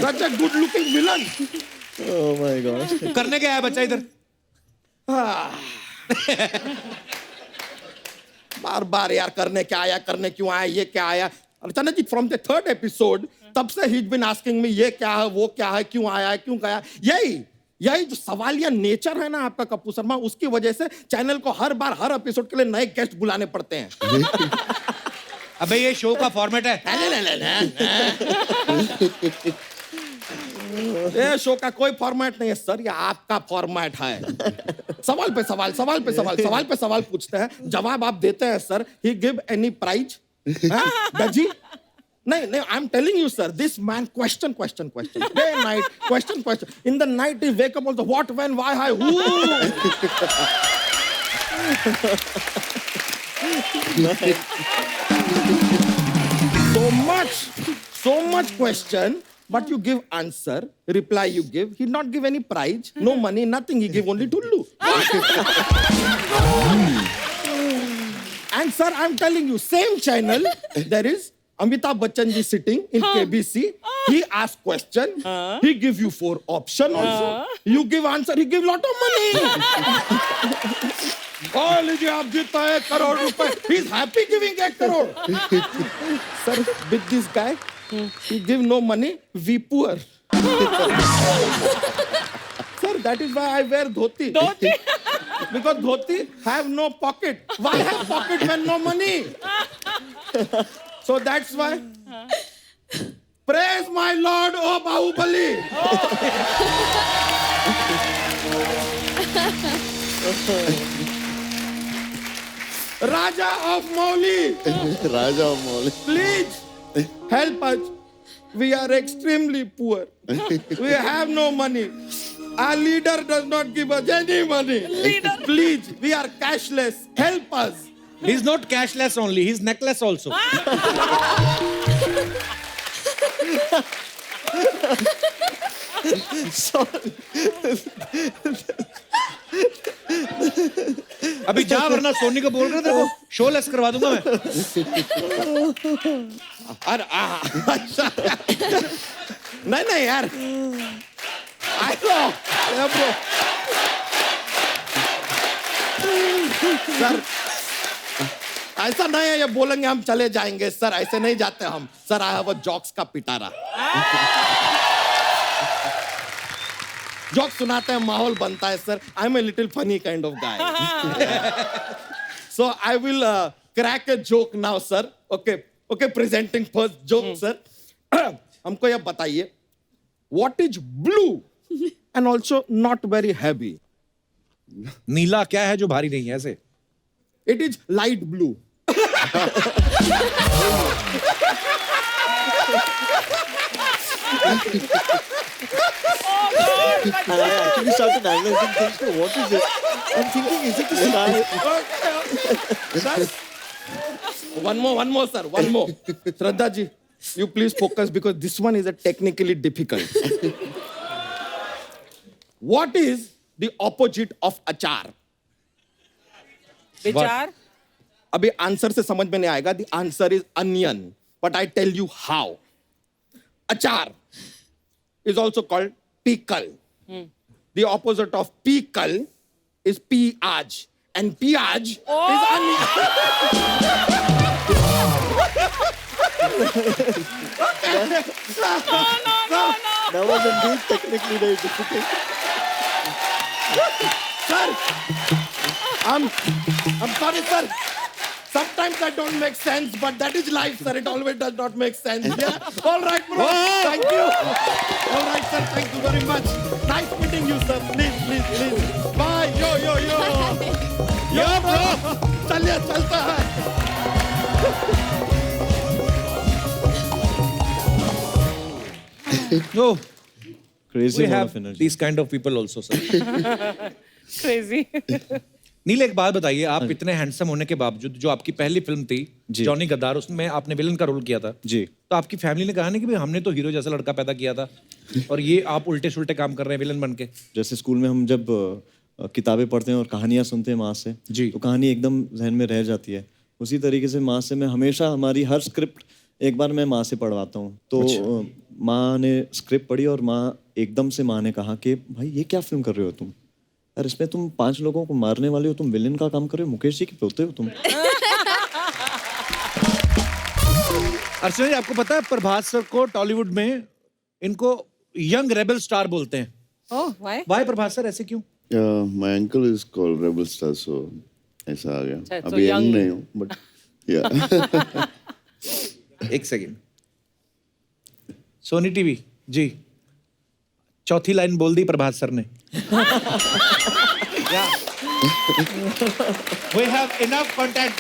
Speaker 13: Such a good looking villain.
Speaker 9: Oh my God.
Speaker 1: करने क्या है बच्चा इधर?
Speaker 13: बार बार यार करने क्या आया, करने क्यों आया, ये क्या आया। अर्चना जी, फ्रॉम द 3rd episode तब से ही बीन आस्किंग मी ये क्या है, वो क्या है, क्यों आया, क्यों गया। यही जो सवालिया नेचर है ना आपका कपूर शर्मा, उसकी वजह से चैनल को हर बार हर एपिसोड के लिए नए गेस्ट बुलाने पड़ते हैं।
Speaker 1: अबे ये शो का फॉर्मेट है।
Speaker 13: ये शो का कोई फॉर्मेट नहीं है सर, ये आपका फॉर्मेट है। सवाल पे सवाल, सवाल पे सवाल, सवाल पे सवाल पूछते हैं, जवाब आप देते हैं सर। ही गिव एनी प्राइज? दजी? नहीं, I am telling you sir, this man question day night, question in the night he wake up also, what, when, why, how, who. so much question, but you give answer, reply you give. He not give any prize, no money, nothing. He give only tullu. And sir, I'm telling you, same channel, there is Amitabh Bachchan ji sitting in KBC. He ask question, he give you 4 option also. You give answer, he give lot of money. Oh, लीजिए आप जीता 1 करोड़ रुपए. He's happy giving 1 crore. Sir, with this guy, he give no money, we poor. Sir, that is why I wear dhoti. Because dhoti have no pocket. Why have pocket when no money? So that's why. Praise my Lord, oh Bahubali. Raja of Moli.
Speaker 4: Raja of Moli.
Speaker 13: Please help us. We are extremely poor. We have no money. Our leader does not give us any money. Please, we are cashless. Help us.
Speaker 1: He's not cashless only, he's necklace also. अभी जा वरना सोनी को बोल रहे थे वो show less करवा दूंगा मैं.
Speaker 13: अरे नहीं यार. I know. Yeah, bro. Sir ऐसा नहीं है, ये बोलेंगे हम चले जाएंगे. सर ऐसे नहीं जाते हम. Sir I have a jokes का पिटारा. जोक सुनाते हैं, माहौल बनता है. Sir I am a little funny kind of guy. So I will crack a joke now sir. Okay presenting first joke sir. हमको ये बताइए, what is blue and also not very heavy?
Speaker 1: नीला क्या है जो भारी नहीं है ऐसे?
Speaker 13: It is light blue.
Speaker 9: And I actually started analyzing things. So what is it? I'm thinking, is it the sky?
Speaker 13: One more, sir. One more. Shraddha ji, you please focus because this one is a technically difficult. What is the opposite of achar?
Speaker 3: विचार.
Speaker 13: अभी answer से समझ में नहीं आएगा. The answer is onion. But I tell you how. Achar is also called pickle. The opposite of pickle is piyaj. And piyaj is onion.
Speaker 3: No.
Speaker 9: That was indeed technically very difficult.
Speaker 13: Sir, I'm sorry, sir. Sometimes that don't make sense, but that is life, sir. It always does not make sense. Yeah. All right, bro. Thank you. All right, sir. Thank you very much. Nice meeting you, sir. Please. Bye. Yo. Yo, bro. चलिए, चलता है.
Speaker 1: No.
Speaker 9: Crazy
Speaker 1: We
Speaker 9: amount
Speaker 1: have
Speaker 9: of energy.
Speaker 1: these kind of people also, sir.
Speaker 3: Crazy.
Speaker 1: नील, एक बात बताइए, आप इतने handsome होने के बावजूद, जो आपकी पहली फिल्म थी जॉनी गद्दार, उसमें आपने विलन का रोल किया था
Speaker 9: जी.
Speaker 1: तो आपकी फैमिली ने कहा नहीं कि भाई हमने तो हीरो जैसा लड़का पैदा किया था और ये आप उल्टे सुल्टे काम कर रहे हैं विलन बन के?
Speaker 9: जैसे स्कूल में हम जब किताबें पढ़ते हैं और कहानियां सुनते हैं माँ से
Speaker 1: जी,
Speaker 9: तो कहानी एकदम जहन में रह जाती है. उसी तरीके से माँ से मैं हमेशा, हमारी हर स्क्रिप्ट एक बार मैं माँ से पढ़वाता हूँ. तो माँ ने स्क्रिप्ट पढ़ी और एकदम से माँ ने कहा कि भाई ये क्या फिल्म कर रहे हो तुम यार, इसमें तुम 5 लोगों को मारने वाले हो, तुम विलेन का काम कर रहे हो, मुकेश जी के पोते हो तुम.
Speaker 1: अर्चना जी, आपको पता है प्रभास सर को टॉलीवुड में इनको यंग रेबल स्टार बोलते हैं. Why प्रभास सर, ऐसे क्यों?
Speaker 4: My uncle is called Rebel Star, so ऐसा आ गया.
Speaker 3: अच्छा,
Speaker 4: अभी यंग नहीं हूँ, but yeah.
Speaker 1: एक सेकंड. सोनी टीवी जी, चौथी लाइन बोल दी प्रभास सर ने. We have enough content.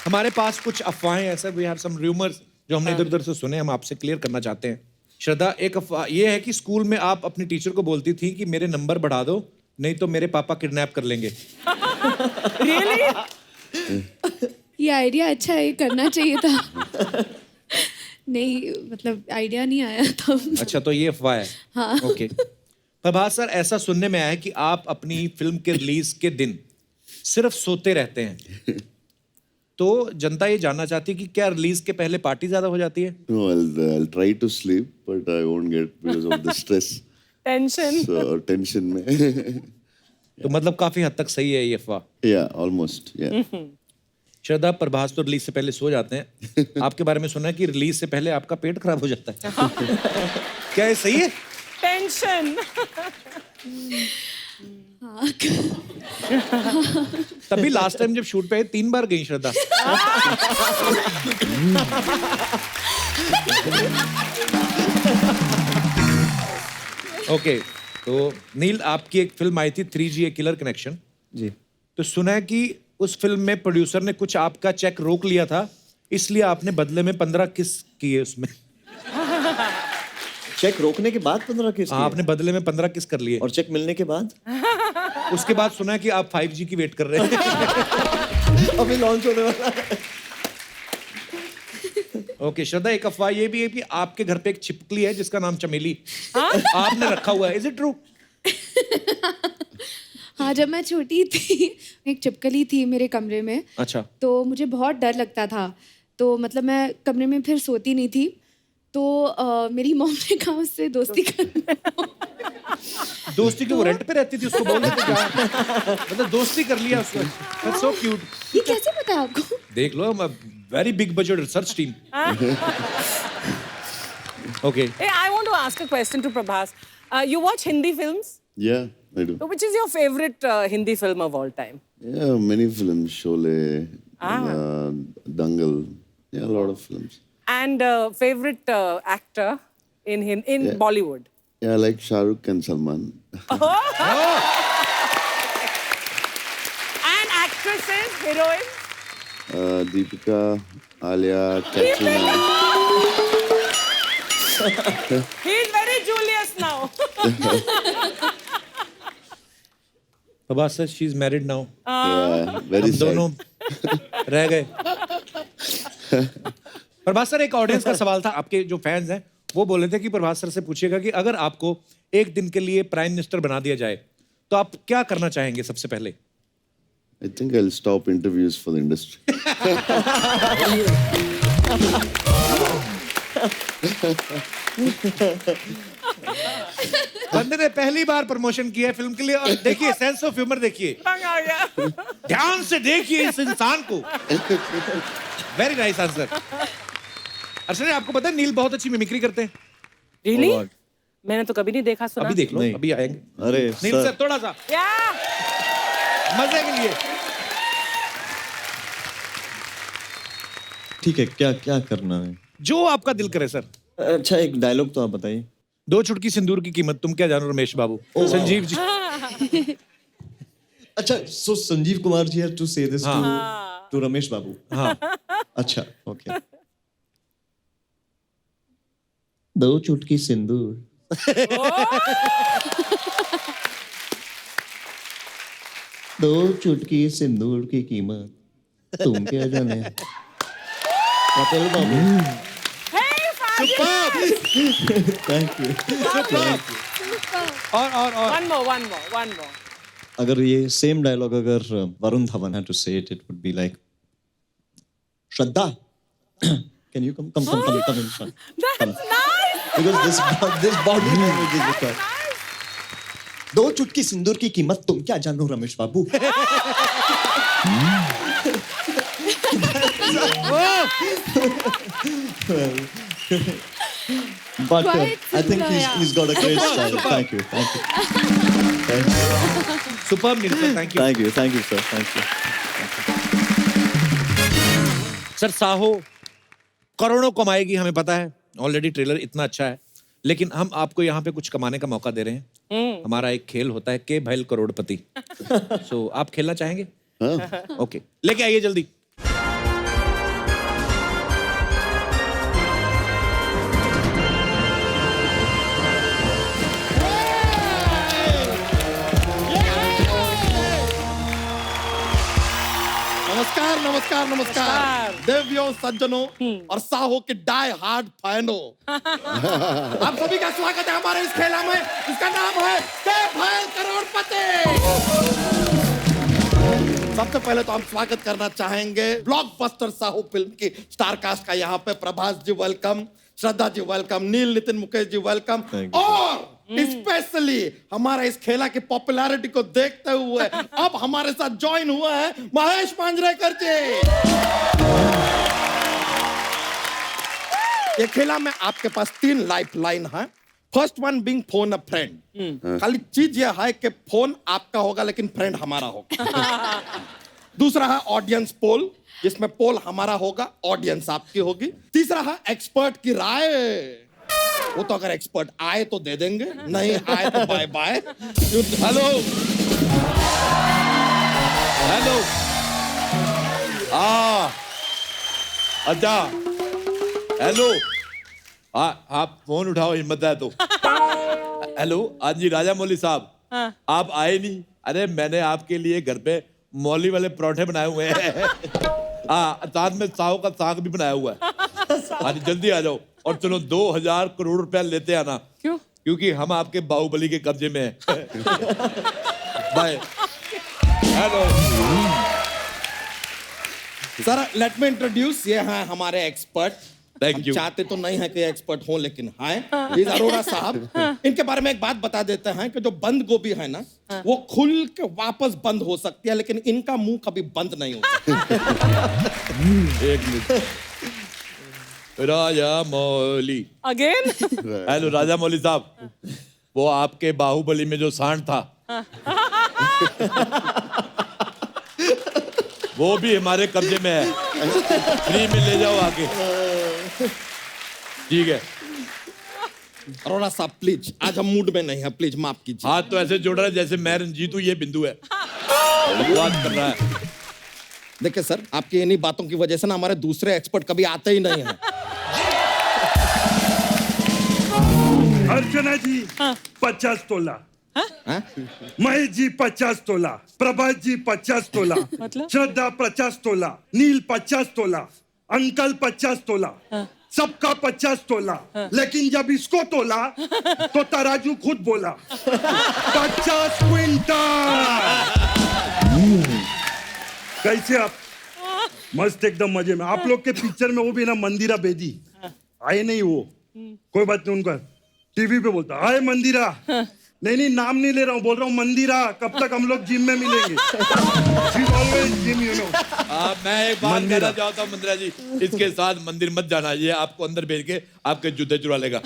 Speaker 1: हमारे पास कुछ अफवाहें हैं sir. We have some rumors जो हमने इधर उधर से सुने, हम आपसे क्लियर करना चाहते हैं. श्रद्धा, एक अफवाह ये है कि स्कूल में आप अपनी टीचर को बोलती थी कि मेरे नंबर बढ़ा दो, नहीं तो मेरे पापा किडनैप कर लेंगे.
Speaker 3: Really?
Speaker 8: ये आइडिया अच्छा है, करना चाहिए था. नहीं, मतलब आइडिया नहीं आया था.
Speaker 1: अच्छा, तो ये अफवाह है.
Speaker 8: हाँ.
Speaker 1: ओके. प्रभास सर, ऐसा सुनने में आया है कि आप अपनी फिल्म के रिलीज के दिन सिर्फ सोते रहते हैं. तो जनता ये जानना चाहती है कि क्या रिलीज के पहले पार्टी ज्यादा हो जाती है?
Speaker 4: No, I'll try to sleep, but I won't get because of the stress.
Speaker 3: Tension.
Speaker 4: So tension में.
Speaker 1: तो मतलब काफी हद तक सही है ये अफवाह.
Speaker 4: Yeah, almost. Yeah.
Speaker 1: श्रद्धा, प्रभास तो रिलीज से पहले सो जाते हैं. आपके बारे में सुना है कि रिलीज से पहले आपका पेट खराब हो जाता है. क्या ये सही है?
Speaker 3: Tension.
Speaker 1: तभी लास्ट टाइम जब शूट पे 3 बार गई श्रद्धा. ओके. तो नील, आपकी एक फिल्म आई थी 3G किलर कनेक्शन
Speaker 9: जी.
Speaker 1: तो सुना है कि उस फिल्म में प्रोड्यूसर ने कुछ आपका चेक रोक लिया था, इसलिए आपने बदले में 15 किस किए उसमें.
Speaker 9: चेक रोकने के बाद 15 किस किए?
Speaker 1: आपने बदले में 15 किस कर लिए.
Speaker 9: और चेक मिलने के बाद
Speaker 1: उसके बाद सुना कि आप 5G की वेट कर रहे हैं।
Speaker 9: अभी लॉन्च होने वाला है।
Speaker 1: ओके श्रद्धा, एक अफवाह ये भी है कि आपके घर पे एक छिपकली है जिसका नाम चमेली आपने रखा हुआ है। Is it true?
Speaker 8: हाँ, जब मैं छोटी थी एक छिपकली थी मेरे कमरे में।
Speaker 1: अच्छा।
Speaker 8: तो मुझे बहुत डर लगता था, तो मतलब मैं कमरे में फिर सोती नहीं थी, तो मेरी मॉम ने कहा उससे दोस्ती करना।
Speaker 1: दोस्ती की वो रेंट पे रहती थी, उसको बोल देते क्या मतलब दोस्ती कर लिया उसको। That's so cute.
Speaker 8: ये कैसे पता आपको?
Speaker 1: देख लो, very big budget research team. Okay.
Speaker 3: Hey, I want to ask a question to Prabhas. You watch Hindi films?
Speaker 4: Yeah, I do.
Speaker 3: So which is your favorite Hindi film of all time?
Speaker 4: Yeah, many films. Sholay, Dangal. Yeah, a lot of films.
Speaker 3: And favorite actor in Bollywood?
Speaker 4: Yeah, I like Shah Rukh and Salman.
Speaker 3: And actresses, heroines?
Speaker 4: Deepika, Alia, Katrina.
Speaker 3: He's very Julius now.
Speaker 1: Prabhas sir, she is married now.
Speaker 4: Yeah, very
Speaker 1: हम दोनों
Speaker 4: sad.
Speaker 1: रह गए। Prabhas sir, एक audience का सवाल था, आपके जो फैंस हैं वो बोल रहे थे कि प्रभास सर से पूछिएगा कि अगर आपको एक दिन के लिए प्राइम मिनिस्टर बना दिया जाए तो आप क्या करना चाहेंगे सबसे पहले?
Speaker 4: I think I'll stop interviews for the industry.
Speaker 1: बंदे ने पहली बार प्रमोशन किया है फिल्म के लिए, और देखिए सेंस ऑफ ह्यूमर देखिए, ध्यान से देखिए इस इंसान को। Very nice answer. अर्शना, आपको पता है नील बहुत अच्छी मिमिक्री करते हैं?
Speaker 3: Really? मैंने तो कभी नहीं देखा सुना।
Speaker 1: अभी देख लो, अभी आएंगे।
Speaker 9: अरे
Speaker 1: नील सर थोड़ा सा मजे के लिए।
Speaker 9: ठीक है, क्या क्या करना है?
Speaker 1: जो आपका दिल करे सर।
Speaker 9: अच्छा, एक डायलॉग तो आप बताइए।
Speaker 1: 2 चुटकी सिंदूर की कीमत तुम क्या जानो रमेश बाबू। संजीव जी।
Speaker 9: अच्छा, सो संजीव कुमार जी हैव टू से दिस टू रमेश बाबू।
Speaker 1: हाँ।
Speaker 9: अच्छा, ओके। 2 चुटकी सिंदूर। 2 चुटकी सिंदूर की कीमत तुम क्या जाने। कपिल बाबू। Thank you.
Speaker 1: और
Speaker 3: One more.
Speaker 9: अगर ये सेम डायलॉग अगर Varun Dhawan had to say it would be like, Shraddha, can you come in front?
Speaker 3: That's nice.
Speaker 9: Because this body language is required. 2 चुटकी सिंदूर की कीमत तुम क्या जानो रमेश बाबू। But I think he's got a great style. Thank you.
Speaker 1: Superb, Neil sir. Thank you.
Speaker 9: Thank you, sir. Thank you.
Speaker 1: Sir, Saaho करोड़ों कमाएगी, हमें पता है, ऑलरेडी ट्रेलर इतना अच्छा है, लेकिन हम आपको यहाँ पे कुछ कमाने का मौका दे रहे हैं। हमारा एक खेल होता है के भैल करोड़पति। सो आप खेलना चाहेंगे? ओके, लेके आइए जल्दी।
Speaker 13: नमस्कार देवियों, सज्जनों और साहो के डाई हार्ड फैनो। आप सभी का स्वागत है हमारे इस खेला में। इसका नाम है के भैल करोड़पति। सबसे पहले तो हम स्वागत करना चाहेंगे ब्लॉकबस्टर साहो फिल्म की स्टार कास्ट का। यहाँ पे प्रभास जी वेलकम, श्रद्धा जी वेलकम, नील नितिन मुकेश जी वेलकम, और स्पेशली हमारा इस खेला की पॉपुलैरिटी को देखते हुए अब हमारे साथ ज्वाइन हुआ है महेश मांजरेकर जी। ये खेला में आपके पास 3 लाइफ लाइन है। फर्स्ट वन बीइंग फोन अ फ्रेंड। खाली चीज यह है कि फोन आपका होगा लेकिन फ्रेंड हमारा होगा। दूसरा है ऑडियंस पोल, जिसमें पोल हमारा होगा, ऑडियंस आपकी होगी। तीसरा है एक्सपर्ट की राय। वो तो अगर एक्सपर्ट आए तो दे देंगे, नहीं आए तो बाय बाय। हेलो
Speaker 1: अच्छा, हेलो, आप फोन उठाओ, हिम्मत है तो। हेलो, हाँ जी राजा मौली साहब, आप आए नहीं,
Speaker 14: अरे मैंने आपके लिए घर पे मौली वाले परोठे बनाए हुए हैं। हाँ, साथ में साव का साग भी बनाया हुआ है। आज जल्दी आ जाओ और चलो 2000 करोड़ रुपया लेते आना।
Speaker 3: क्यों?
Speaker 14: क्योंकि हम आपके बाहुबली के कब्जे में हैं। Bye. Hello
Speaker 13: sir, let me introduce, ये हैं हमारे एक्सपर्ट।
Speaker 14: Thank you.
Speaker 13: चाहते तो नहीं है कि एक्सपर्ट हो, लेकिन हैं। ये अरोड़ा साहब। इनके बारे में एक बात बता देते हैं कि जो बंद गोभी है ना, वो खुल के वापस बंद हो सकती है, लेकिन इनका मुंह कभी बंद नहीं होता।
Speaker 14: एक मिनट। राजा मौली
Speaker 3: अगेन।
Speaker 14: हेलो राजा मौली साहब, वो आपके बाहुबली में जो सांड था वो भी हमारे कब्जे में है। फ्री में ले जाओ आके। ठीक है
Speaker 13: अरोड़ा साहब प्लीज, आज हम मूड में नहीं है, प्लीज माफ कीजिए।
Speaker 14: हाथ तो ऐसे जोड़ रहा है जैसे मैं रंजीत हूँ, ये बिंदु है। बात कर रहा है।
Speaker 13: देखिए सर, आपकी इन्हीं बातों की वजह से ना हमारे दूसरे एक्सपर्ट कभी आते ही नहीं हैं।
Speaker 12: अर्चना जी 50 तोला, महेश जी 50 तोला, प्रभात जी 50 तोला, श्रद्धा 50 तोला, नील 50 तोला, अंकल 50 तोला, सबका 50 तोला। लेकिन जब इसको तोला तो तराजू खुद बोला 50 क्विंटल। कैसे आप? मस्त एकदम मजे में। आप लोग के पिक्चर में वो भी ना मंदिरा बेदी आए नहीं, वो कोई बात नहीं, उनका टीवी पे बोलता आए मंदिरा। नहीं नाम नहीं ले रहा हूँ, बोल रहा हूँ मंदिरा। कब तक हम लोग जिम में मिलेंगे? Gym, you know.
Speaker 14: मैं एक बात कहना चाहता हूँ मंदिरा जी, इसके साथ मंदिर मत जाना, ये आपको अंदर भेज के आपके जूते चुरा लेगा।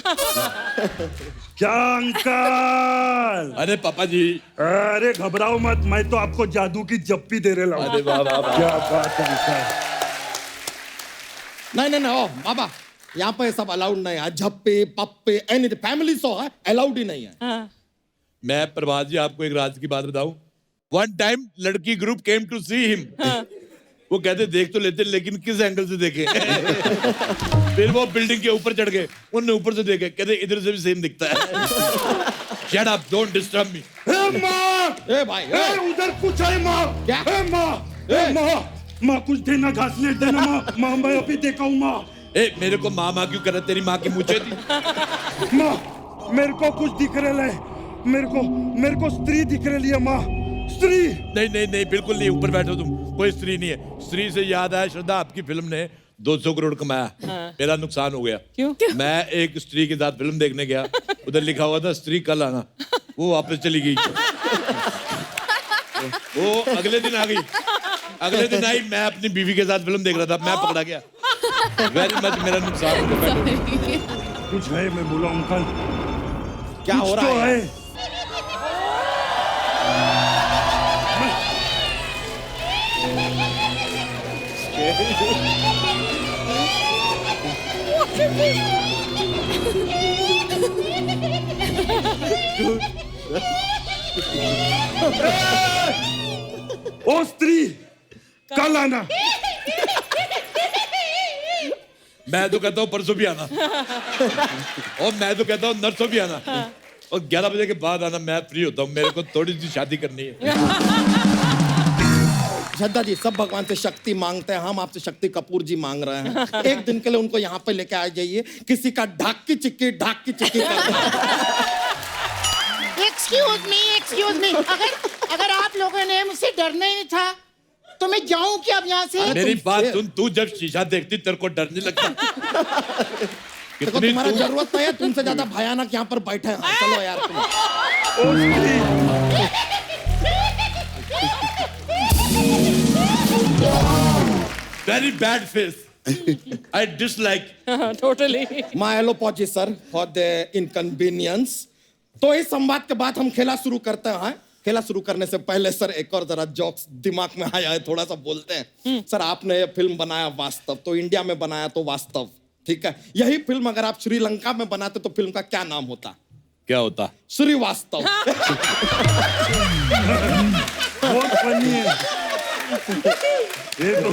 Speaker 12: क्या अंकल?
Speaker 14: अरे पापा जी।
Speaker 12: अरे घबराओ मत, मैं तो आपको जादू की जप्पी दे रहा हूँ।
Speaker 14: अरे वाह वाह वाह।
Speaker 12: क्या बात है।
Speaker 13: नहीं, ओ बाबा, यहाँ पे सब अलाउड नहीं है। झप्पे पप्पे एनी फैमिली सो है, अलाउड ही नहीं है।
Speaker 14: मैं प्रभात जी आपको एक राज की बात बताऊं। वन टाइम लड़की group came to see him. वो कहते देख तो लेते, लेकिन किस एंगल से देखे। फिर वो बिल्डिंग के ऊपर चढ़ गए, उन्होंने ऊपर से देखे, कहते इधर से भी सेम दिखता है। Shut up, don't disturb me.
Speaker 12: माँ,
Speaker 13: भाई,
Speaker 12: उधर कुछ है माँ।
Speaker 13: क्या?
Speaker 12: माँ कुछ देना, घास लेट देना माँ। मैं अभी देखा हूँ माँ।
Speaker 14: मेरे को माँ क्यों कर रहा? तेरी माँ की मूछें थी।
Speaker 12: माँ, मेरे को कुछ दिख रहा है। मेरे को स्त्री दिख रही है माँ। स्त्री?
Speaker 14: नहीं, बिल्कुल नहीं। ऊपर बैठो तुम, कोई स्त्री नहीं है। स्त्री से याद आया, श्रद्धा आपकी फिल्म ने 200 करोड़ कमाया। मेरा नुकसान हो गया।
Speaker 3: क्यों?
Speaker 14: मैं एक स्त्री के साथ फिल्म देखने गया, उधर लिखा हुआ था स्त्री कल आना, वो वापस चली गई। वो अगले दिन आ गई। अगले दिन आई, मैं अपनी बीवी के साथ फिल्म देख रहा था, मैं पकड़ा गया। वेरी मच मेरा नुकसान हो गया।
Speaker 12: कुछ है, मैं बोला अंकल
Speaker 13: क्या हो रहा है?
Speaker 12: ओ स्त्री कल आना।
Speaker 14: मैं तो कहता हूँ परसों भी आना। और मैं तो कहता हूँ नरसों भी आना। और 11 बजे के बाद आना, मैं फ्री होता हूँ। मेरे को थोड़ी सी शादी करनी है।
Speaker 13: श्रद्धा जी, सब भगवान से शक्ति मांगते हैं, हम आपसे शक्ति कपूर जी मांग रहे हैं। एक दिन के लिए उनको यहाँ पे लेके आ जाइए, किसी का ढाक की चिक्की
Speaker 15: एक्सक्यूज मी, अगर आप लोगों ने मुझसे डरना ही नहीं था तो मैं जाऊं क्या अब यहाँ से?
Speaker 14: मेरी बात सुन, तू जब शीशा देखती तेरे को डर नहीं लगता?
Speaker 13: देखो तुम्हारा जरूरत नहीं है, तुमसे ज्यादा भयानक यहाँ पर बैठे हैं। चलो यार
Speaker 14: Very bad face. I dislike.
Speaker 3: Totally.
Speaker 13: My apologies sir for the inconvenience. तो इस संवाद के बाद हम खेला शुरू करते हैं। खेला शुरू करने से पहले सर एक और जरा जोक्स दिमाग में आया है, थोड़ा सा बोलते हैं। सर आपने ये फिल्म बनाया वास्तव, तो इंडिया में बनाया तो वास्तव, ठीक है। यही फिल्म अगर आप श्रीलंका में बनाते तो फिल्म का क्या नाम होता?
Speaker 14: क्या होता?
Speaker 13: श्रीवास्तव।
Speaker 12: बहुत फनी है ये तो।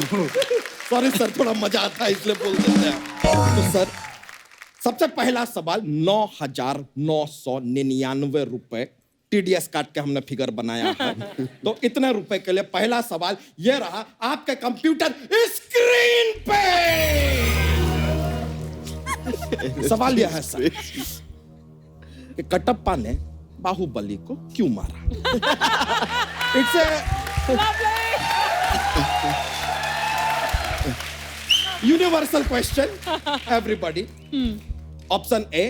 Speaker 13: सॉरी सर, थोड़ा मजा आता है इसलिए बोल देते हैं। तो सर सबसे पहला सवाल, 9,999 रुपए TDS काट के हमने फिगर बनाया है। तो इतने रुपए के लिए पहला सवाल ये रहा आपके कंप्यूटर स्क्रीन पे। सवाल यह है सर कि कटप्पा ने बाहुबली को क्यों मारा? It's universal question everybody. Option A,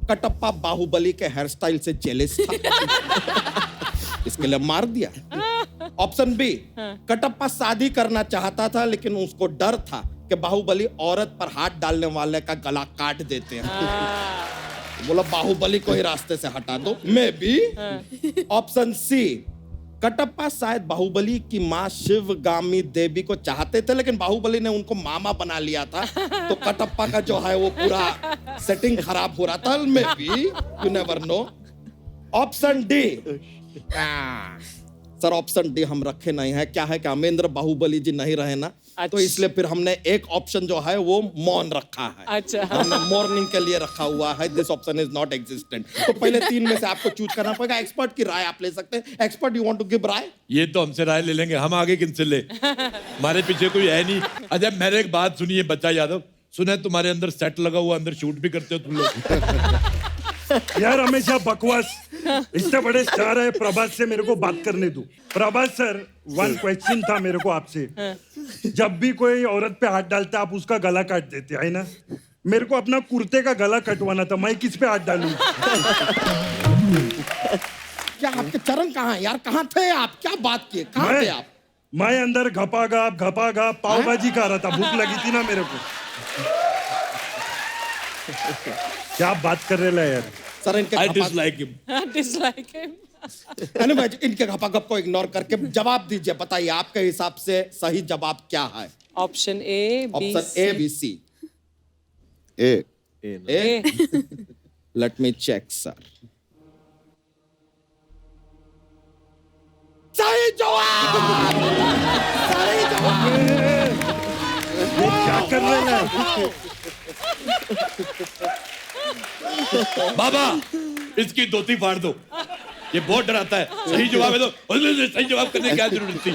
Speaker 13: Kattappa Baahubali के हेयर स्टाइल से जेलस था, इसके लिए मार दिया। ऑप्शन बी, कटप्पा शादी करना चाहता था लेकिन उसको डर था कि बाहुबली औरत पर हाथ डालने वाले का गला काट देते हैं, बोला बाहुबली को ही रास्ते से हटा दो। Maybe. Option C, Kattappa शायद बाहुबली की मां शिवगामी देवी को चाहते थे लेकिन बाहुबली ने उनको मामा बना लिया था, तो कटप्पा का जो है वो पूरा सेटिंग खराब हो रहा था। May be, you never know. Option D, sir option D हम रखे नहीं है। क्या है कि अमेंद्र बाहुबली जी नहीं रहे ना, तो इसलिए फिर हमने एक ऑप्शन जो है वो मौन रखा है।
Speaker 3: अच्छा,
Speaker 13: हमने मॉर्निंग के लिए रखा हुआ है। This option is not existent. तो पहले 3 में से आपको चूज करना पड़ेगा। एक्सपर्ट की राय आप ले सकते हैं। Expert, you want to give राय?
Speaker 14: ये तो हमसे राय ले लेंगे, हम आगे किनसे ले? हमारे पीछे कोई है नहीं। अच्छा मेरे एक बात सुनिए बच्चा यादव, सुने तुम्हारे अंदर सेट लगा हुआ, अंदर शूट भी करते हो तुम लोग?
Speaker 12: यार हमेशा बकवास। इतने बड़े स्टार है प्रभास से, मेरे को बात करने दो। प्रभास सर, 1 क्वेश्चन था मेरे को आपसे। जब भी कोई औरत पे हाथ डालता आप उसका गला काट देते है ना? मेरे को अपना कुर्ते का गला कटवाना था, मैं किस पे हाथ डालूं?
Speaker 13: क्या आपके चरण कहाँ है यार? कहाँ थे आप? क्या बात किए? कहाँ थे आप?
Speaker 12: मैं अंदर घपाघप पाव भाजी खा रहा था, भूख लगी थी ना मेरे को। क्या बात कर रहे हैं यार?
Speaker 13: सर इनके
Speaker 14: I dislike him.
Speaker 3: Dislike him.
Speaker 13: इनके घपाघप को इग्नोर करके जवाब दीजिए। बताइए आपके हिसाब से सही जवाब क्या है?
Speaker 3: Option A,
Speaker 13: option A, B, C.
Speaker 4: A.
Speaker 13: Let me check sir. सही जवाब! सही जवाब!
Speaker 12: ये क्या कर रहे हैं?
Speaker 14: बाबा इसकी धोती फाड़ दो, ये बहुत डराता है। सही जवाब है तो सही जवाब करने की क्या जरूरत थी?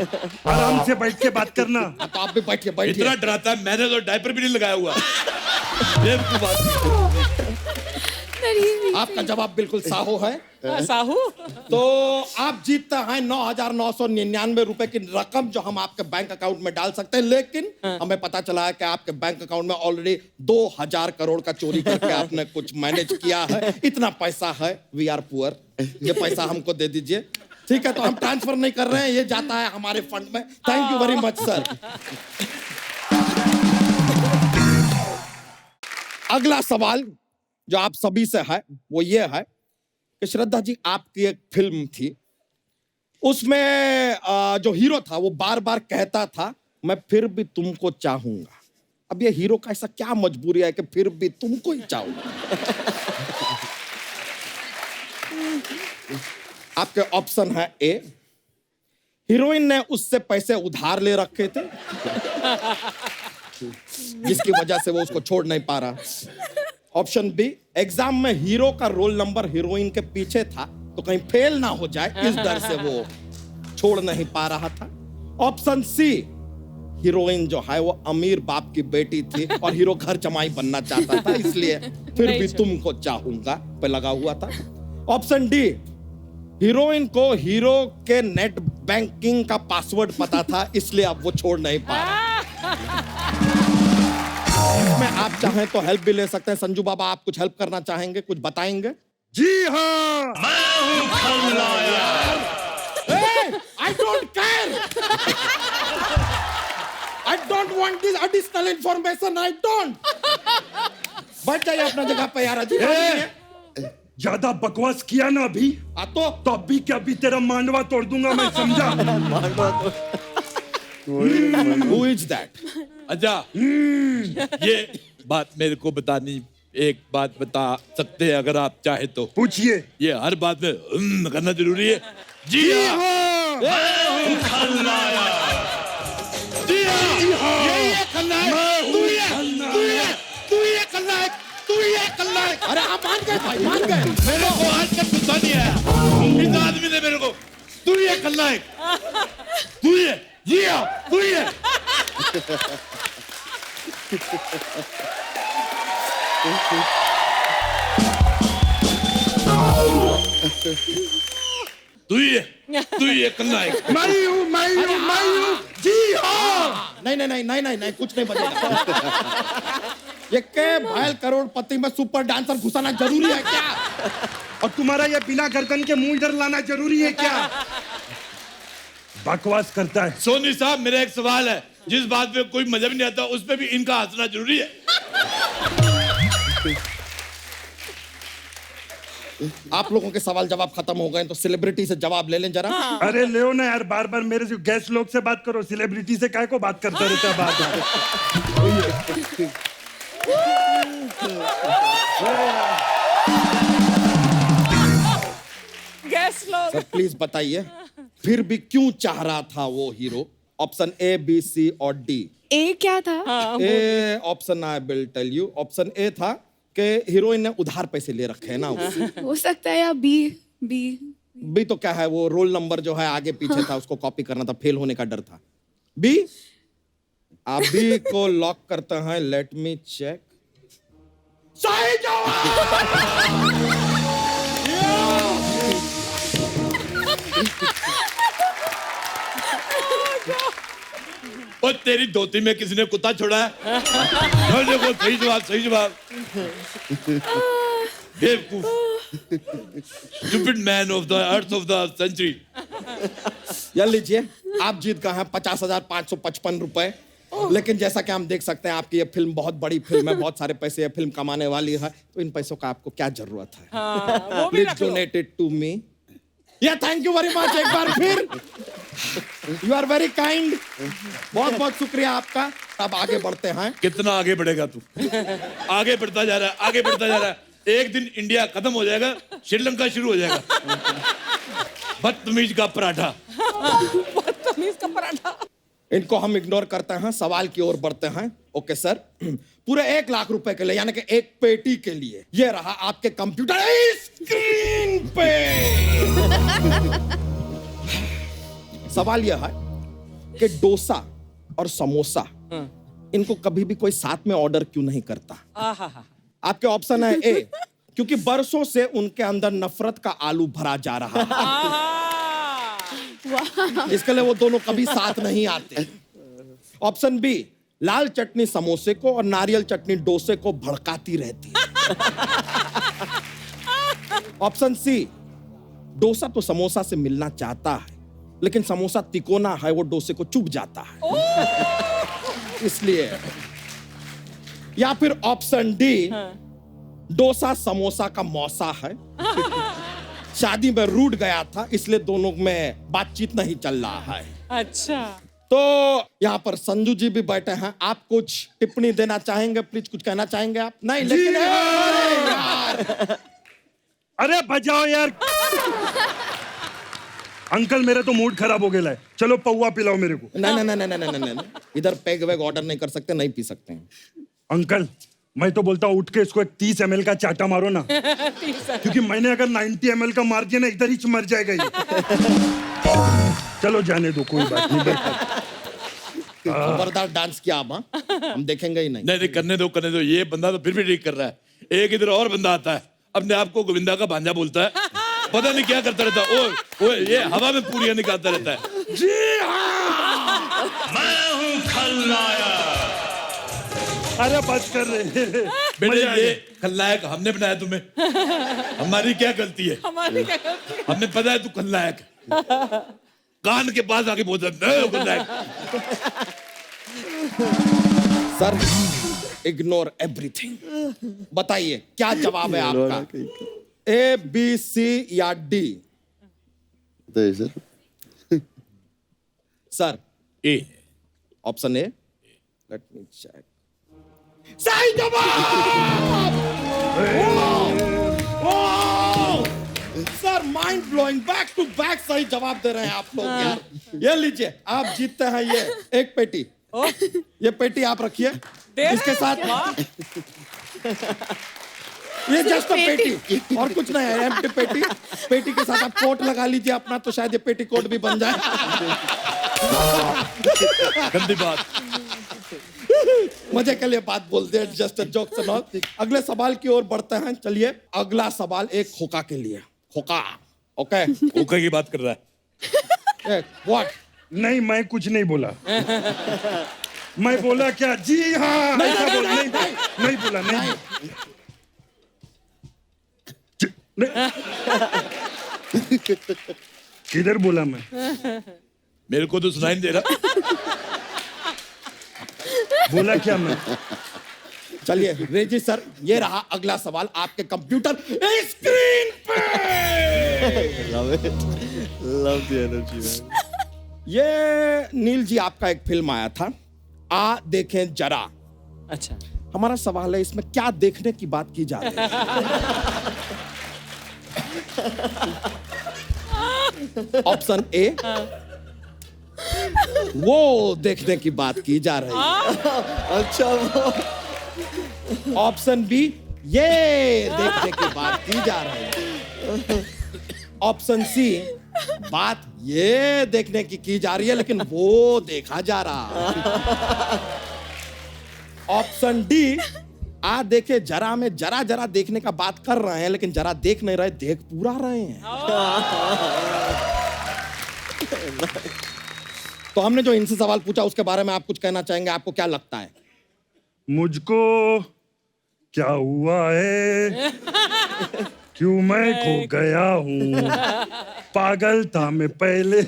Speaker 12: आराम से बैठ के बात करना।
Speaker 13: तो आप भी बैठिए, बैठिए।
Speaker 14: इतना डराता है, मैंने तो डायपर भी नहीं लगाया हुआ।
Speaker 13: आपका जवाब बिल्कुल साहू है।
Speaker 3: साहू?
Speaker 13: तो आप जीतते हैं 9,999 रुपए की रकम जो हम आपके बैंक अकाउंट में डाल सकते हैं, लेकिन हमें पता चला है कि आपके बैंक अकाउंट में ऑलरेडी 2,000 करोड़ का चोरी करके आपने कुछ मैनेज किया है। इतना पैसा है, वी आर पुअर, ये पैसा हमको दे दीजिए। ठीक है, तो हम ट्रांसफर नहीं कर रहे हैं, ये जाता है हमारे फंड में। Thank you very much sir. अगला सवाल जो आप सभी से है वो ये है कि श्रद्धा जी, आपकी एक फिल्म थी, उसमें जो हीरो था वो बार बार कहता था मैं फिर भी तुमको चाहूंगा। अब ये हीरो का ऐसा क्या मजबूरी है कि फिर भी तुमको ही चाहूंगा? आपके ऑप्शन है ए, हीरोइन ने उससे पैसे उधार ले रखे थे जिसकी वजह से वो उसको छोड़ नहीं पा रहा। ऑप्शन बी, एग्जाम में हीरो का रोल नंबर हीरोइन के पीछे था तो कहीं फेल ना हो जाए, इस डर से वो छोड़ नहीं पा रहा था। ऑप्शन सी, हीरोइन जो है वो अमीर बाप की बेटी थी और हीरो घर जमाई बनना चाहता था, इसलिए फिर भी तुमको चाहूंगा पे लगा हुआ था। ऑप्शन डी, हीरोइन को हीरो के नेट बैंकिंग का पासवर्ड पता था, इसलिए अब वो छोड़ नहीं पा रहा। इसमें आप चाहें तो हेल्प भी ले सकते हैं। संजू बाबा, आप कुछ हेल्प करना चाहेंगे, कुछ बताएंगे?
Speaker 12: जी हाँ,
Speaker 13: I don't care. I don't want this additional information. I don't. बैठ जाइए अपना जगह पे यार। अजीब आदमी है।
Speaker 12: ज्यादा बकवास किया ना अभी तो अभी क्या अभी तेरा मांडवा तोड़ दूंगा मैं, समझा?
Speaker 13: Who is that?
Speaker 14: अच्छा, ये बात मेरे को बतानी, एक बात बता सकते हैं अगर आप चाहे तो?
Speaker 12: पूछिए।
Speaker 14: ये हर बात में करना जरूरी है? जी हाँ,
Speaker 13: अरे आप मान गए भाई, मान गए।
Speaker 14: मेरे को आज तक नहीं आया। इस आदमी ने मेरे को, तू ही है खलनायक, तू ही है, जी हाँ तू ही है। तू ही है खलनायक।
Speaker 13: मैं हूँ, जी हाँ। नहीं, कुछ नहीं बनेगा। ये के भायल करोड़पति में सुपर डांसर घुसाना जरूरी है क्या?
Speaker 12: और तुम्हारा ये बिना गर्दन के मुंह इधर लाना जरूरी है क्या? बकवास करता है।
Speaker 14: सोनी साहब, मेरा एक सवाल है, जिस बात पे कोई मजा भी नहीं आता उस पे भी इनका हंसना जरूरी है।
Speaker 13: आप लोगों के सवाल जवाब खत्म हो गए तो सेलिब्रिटी से जवाब ले लें जरा।
Speaker 12: अरे ले ना यार, बार बार मेरे से गेस्ट लोग से बात करो, सेलिब्रिटी से काय को बात करता रहता है बात।
Speaker 3: गेस्ट लोग
Speaker 13: सर प्लीज बताइए, फिर भी क्यों चाह रहा था वो hero? Option A, B, C और डी।
Speaker 8: ए क्या था?
Speaker 13: A option I will tell you. Option A था कि हीरोइन ने उधार पैसे ले रखे हैं ना उससे।
Speaker 8: हो सकता है, या बी।
Speaker 13: बी तो क्या है, वो रोल नंबर जो है आगे पीछे था, उसको कॉपी करना था, फेल होने का डर था। बी, आप बी को लॉक करते हैं। Let me check. सही जवाब।
Speaker 14: और तेरी धोती में किसी ने कुत्ता छोड़ा है? देखो, सही जवाब। बेवकूफ, stupid man of the earth of the century.
Speaker 13: ये लीजिए, आप जीत गए हैं 50,555 रुपए। लेकिन जैसा कि हम देख सकते हैं, आपकी ये फिल्म बहुत बड़ी फिल्म है, बहुत सारे पैसे ये फिल्म कमाने वाली है, तो इन पैसों का आपको क्या जरूरत है? Please donate it to me. या थैंक यू वेरी मच। एक बार फिर यू आर वेरी काइंड। बहुत बहुत शुक्रिया आपका। अब आगे बढ़ते हैं।
Speaker 14: कितना आगे बढ़ेगा तू? आगे बढ़ता जा रहा है। एक दिन इंडिया खत्म हो जाएगा, श्रीलंका शुरू हो जाएगा। बदतमीज का पराठा।
Speaker 13: इनको हम इग्नोर करते हैं, सवाल की ओर बढ़ते हैं। ओके सर, पूरे 1 लाख रुपए के लिए, यानी कि एक पेटी के लिए, ये रहा आपके कंप्यूटर स्क्रीन पे। सवाल यह है कि डोसा और समोसा, इनको कभी भी कोई साथ में ऑर्डर क्यों नहीं करता? आपके ऑप्शन है ए, क्योंकि बरसों से उनके अंदर नफरत का आलू भरा जा रहा है, इसके लिए वो दोनों कभी साथ नहीं आते। ऑप्शन बी, लाल चटनी समोसे को और नारियल चटनी डोसे को भड़काती रहती है। ऑप्शन सी, डोसा तो समोसा से मिलना चाहता है, लेकिन समोसा तिकोना है, वो डोसे को चुभ जाता है, इसलिए। या फिर ऑप्शन डी, डोसा समोसा का मौसा है, शादी में रूठ गया था, इसलिए दोनों में बातचीत नहीं चल रहा है।
Speaker 3: अच्छा,
Speaker 13: तो यहाँ पर संजू जी भी बैठे हैं। आप कुछ टिप्पणी देना चाहेंगे? प्लीज कुछ कहना चाहेंगे आप? नहीं, लेकिन
Speaker 12: अरे बजाओ यार। अंकल मेरे तो मूड खराब हो गया है, चलो पौवा पिलाओ मेरे को।
Speaker 13: नहीं, इधर पैग वैग ऑर्डर नहीं कर सकते, नहीं पी सकते हैं।
Speaker 12: अंकल मैं तो बोलता हूँ उठ के इसको एक 30 ml का चाटा मारो ना, क्योंकि मैंने अगर 90 ml का मार दिया ना, इधर ही मर जाएगा ये। चलो जाने दो, कोई बात नहीं।
Speaker 13: खबरदार डांस किया आप, हम देखेंगे ही नहीं।
Speaker 14: नहीं, करने दो। ये बंदा तो फिर भी ठीक कर रहा है। एक इधर और बंदा आता है, अपने आप को गोविंदा का भांजा बोलता है, पता नहीं क्या करता रहता है। ओए ये हवा में पूरियां निकालता रहता है।
Speaker 12: जी हाँ,
Speaker 14: मैं हूँ खलनायक।
Speaker 12: अरे बस कर रहे
Speaker 14: बेटे, ये खलनायक हमने बनाया तुम्हें, हमारी क्या गलती है? हमें पता है तू खलनायक, कान के पास आके बोल खलनायक।
Speaker 13: Sir ignore everything. बताइए क्या जवाब है आपका? ए, बी, सी या डी?
Speaker 4: बताइए sir.
Speaker 13: Sir
Speaker 14: A.
Speaker 13: Option A. Let me check. सही जवाब। Sir mind blowing, back to back सही जवाब दे रहे हैं आप लोग यार। ये लीजिए, आप जीतते हैं ये एक पेटी। ये पेटी आप रखिए, इसके साथ ये जस्ट पेटी और कुछ नहीं है, एम्प्टी पेटी। पेटी के साथ आप कोट लगा लीजिए अपना, तो शायद ये पेटी कोट भी बन जाए।
Speaker 14: गंदी बात।
Speaker 13: मजे के लिए बात बोलते हैं, जस्ट जोक्स एंड ऑल। अगले सवाल की ओर बढ़ते हैं। चलिए अगला सवाल एक खोका के लिए। खोका, ओके?
Speaker 14: खोका की बात कर रहा है।
Speaker 13: व्हाट?
Speaker 12: नहीं, मैं कुछ नहीं बोला। मैं बोला क्या? जी हाँ। ऐसा बोला नहीं बोला, नहीं। किधर बोला मैं?
Speaker 14: मेरे को तो सुनाई नहीं दे रहा।
Speaker 12: बोला क्या मैं?
Speaker 13: चलिए रेजी सर, ये रहा अगला सवाल आपके कंप्यूटर स्क्रीन पे।
Speaker 9: Love it, love the energy man.
Speaker 13: ये नील जी आपका एक फिल्म आया था, आ देखें जरा।
Speaker 3: अच्छा,
Speaker 13: हमारा सवाल है इसमें क्या देखने की बात की जा रही है? ऑप्शन ए, वो देखने की बात की जा रही है।
Speaker 9: अच्छा,
Speaker 13: ऑप्शन बी, ये देखने की बात की जा रही है। ऑप्शन सी, बात ये देखने की जा रही है लेकिन वो देखा जा रहा है। ऑप्शन डी, आ देखे जरा में जरा जरा देखने का बात कर रहे हैं लेकिन जरा देख नहीं रहे, देख पूरा रहे हैं। तो हमने जो इनसे सवाल पूछा उसके बारे में आप कुछ कहना चाहेंगे? आपको क्या लगता है?
Speaker 12: मुझको क्या हुआ है, क्यों मैं खो गया हूँ, पागल था मैं पहले,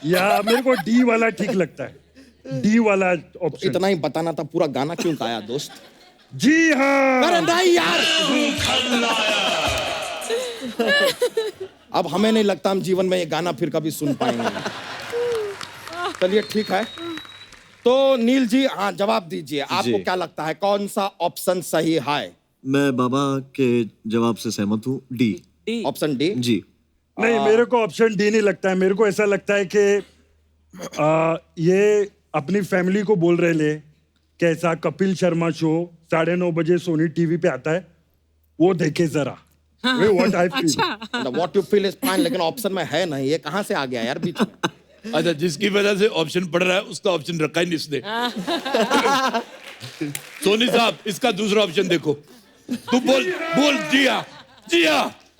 Speaker 12: या मेरे को डी वाला ठीक लगता है। डी वाला ऑप्शन।
Speaker 13: इतना ही बताना था, पूरा गाना क्यों गाया दोस्त?
Speaker 12: जी हाँ।
Speaker 13: अरे नहीं यार, अब हमें नहीं लगता हम जीवन में ये गाना फिर कभी सुन पाएंगे। चलिए ठीक है, तो नील जी हाँ जवाब दीजिए। आपको क्या लगता है कौन सा ऑप्शन सही है?
Speaker 9: मैं बाबा के जवाब से सहमत हूँ, डी।
Speaker 13: Option D?
Speaker 9: जी।
Speaker 12: नहीं, मेरे को ऑप्शन डी नहीं लगता है। मेरे को ऐसा लगता है कि ये अपनी फैमिली को बोल रहे ले, कैसा कपिल शर्मा शो 9:30 बजे सोनी टीवी पे आता है, वो देखे जरा। What I feel.
Speaker 13: What you feel is fine, लेकिन ऑप्शन में है नहीं, ये कहाँ से आ गया यार बीच में?
Speaker 14: अच्छा, जिसकी वजह से ऑप्शन पढ़ रहा है उसका ऑप्शन रखा ही नहीं इसने। सोनी साहब, इसका दूसरा ऑप्शन देखो। तू बोल बोल, जिया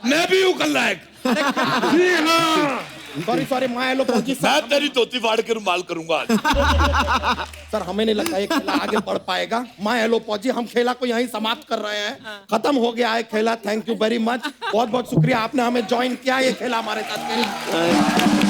Speaker 14: मैं भी हूँ खलनायक।
Speaker 13: सॉरी माया लो पहुंची।
Speaker 14: मैं तेरी धोती फाड़ के रुमाल करूंगा आज।
Speaker 13: सर हमें नहीं लगता ये खेला आगे बढ़ पाएगा। माय हेलो पौजी, हम खेला को यहीं समाप्त कर रहे हैं। खत्म हो गया है खेला। थैंक यू वेरी मच, बहुत बहुत शुक्रिया आपने हमें ज्वाइन किया, ये खेला हमारे साथ।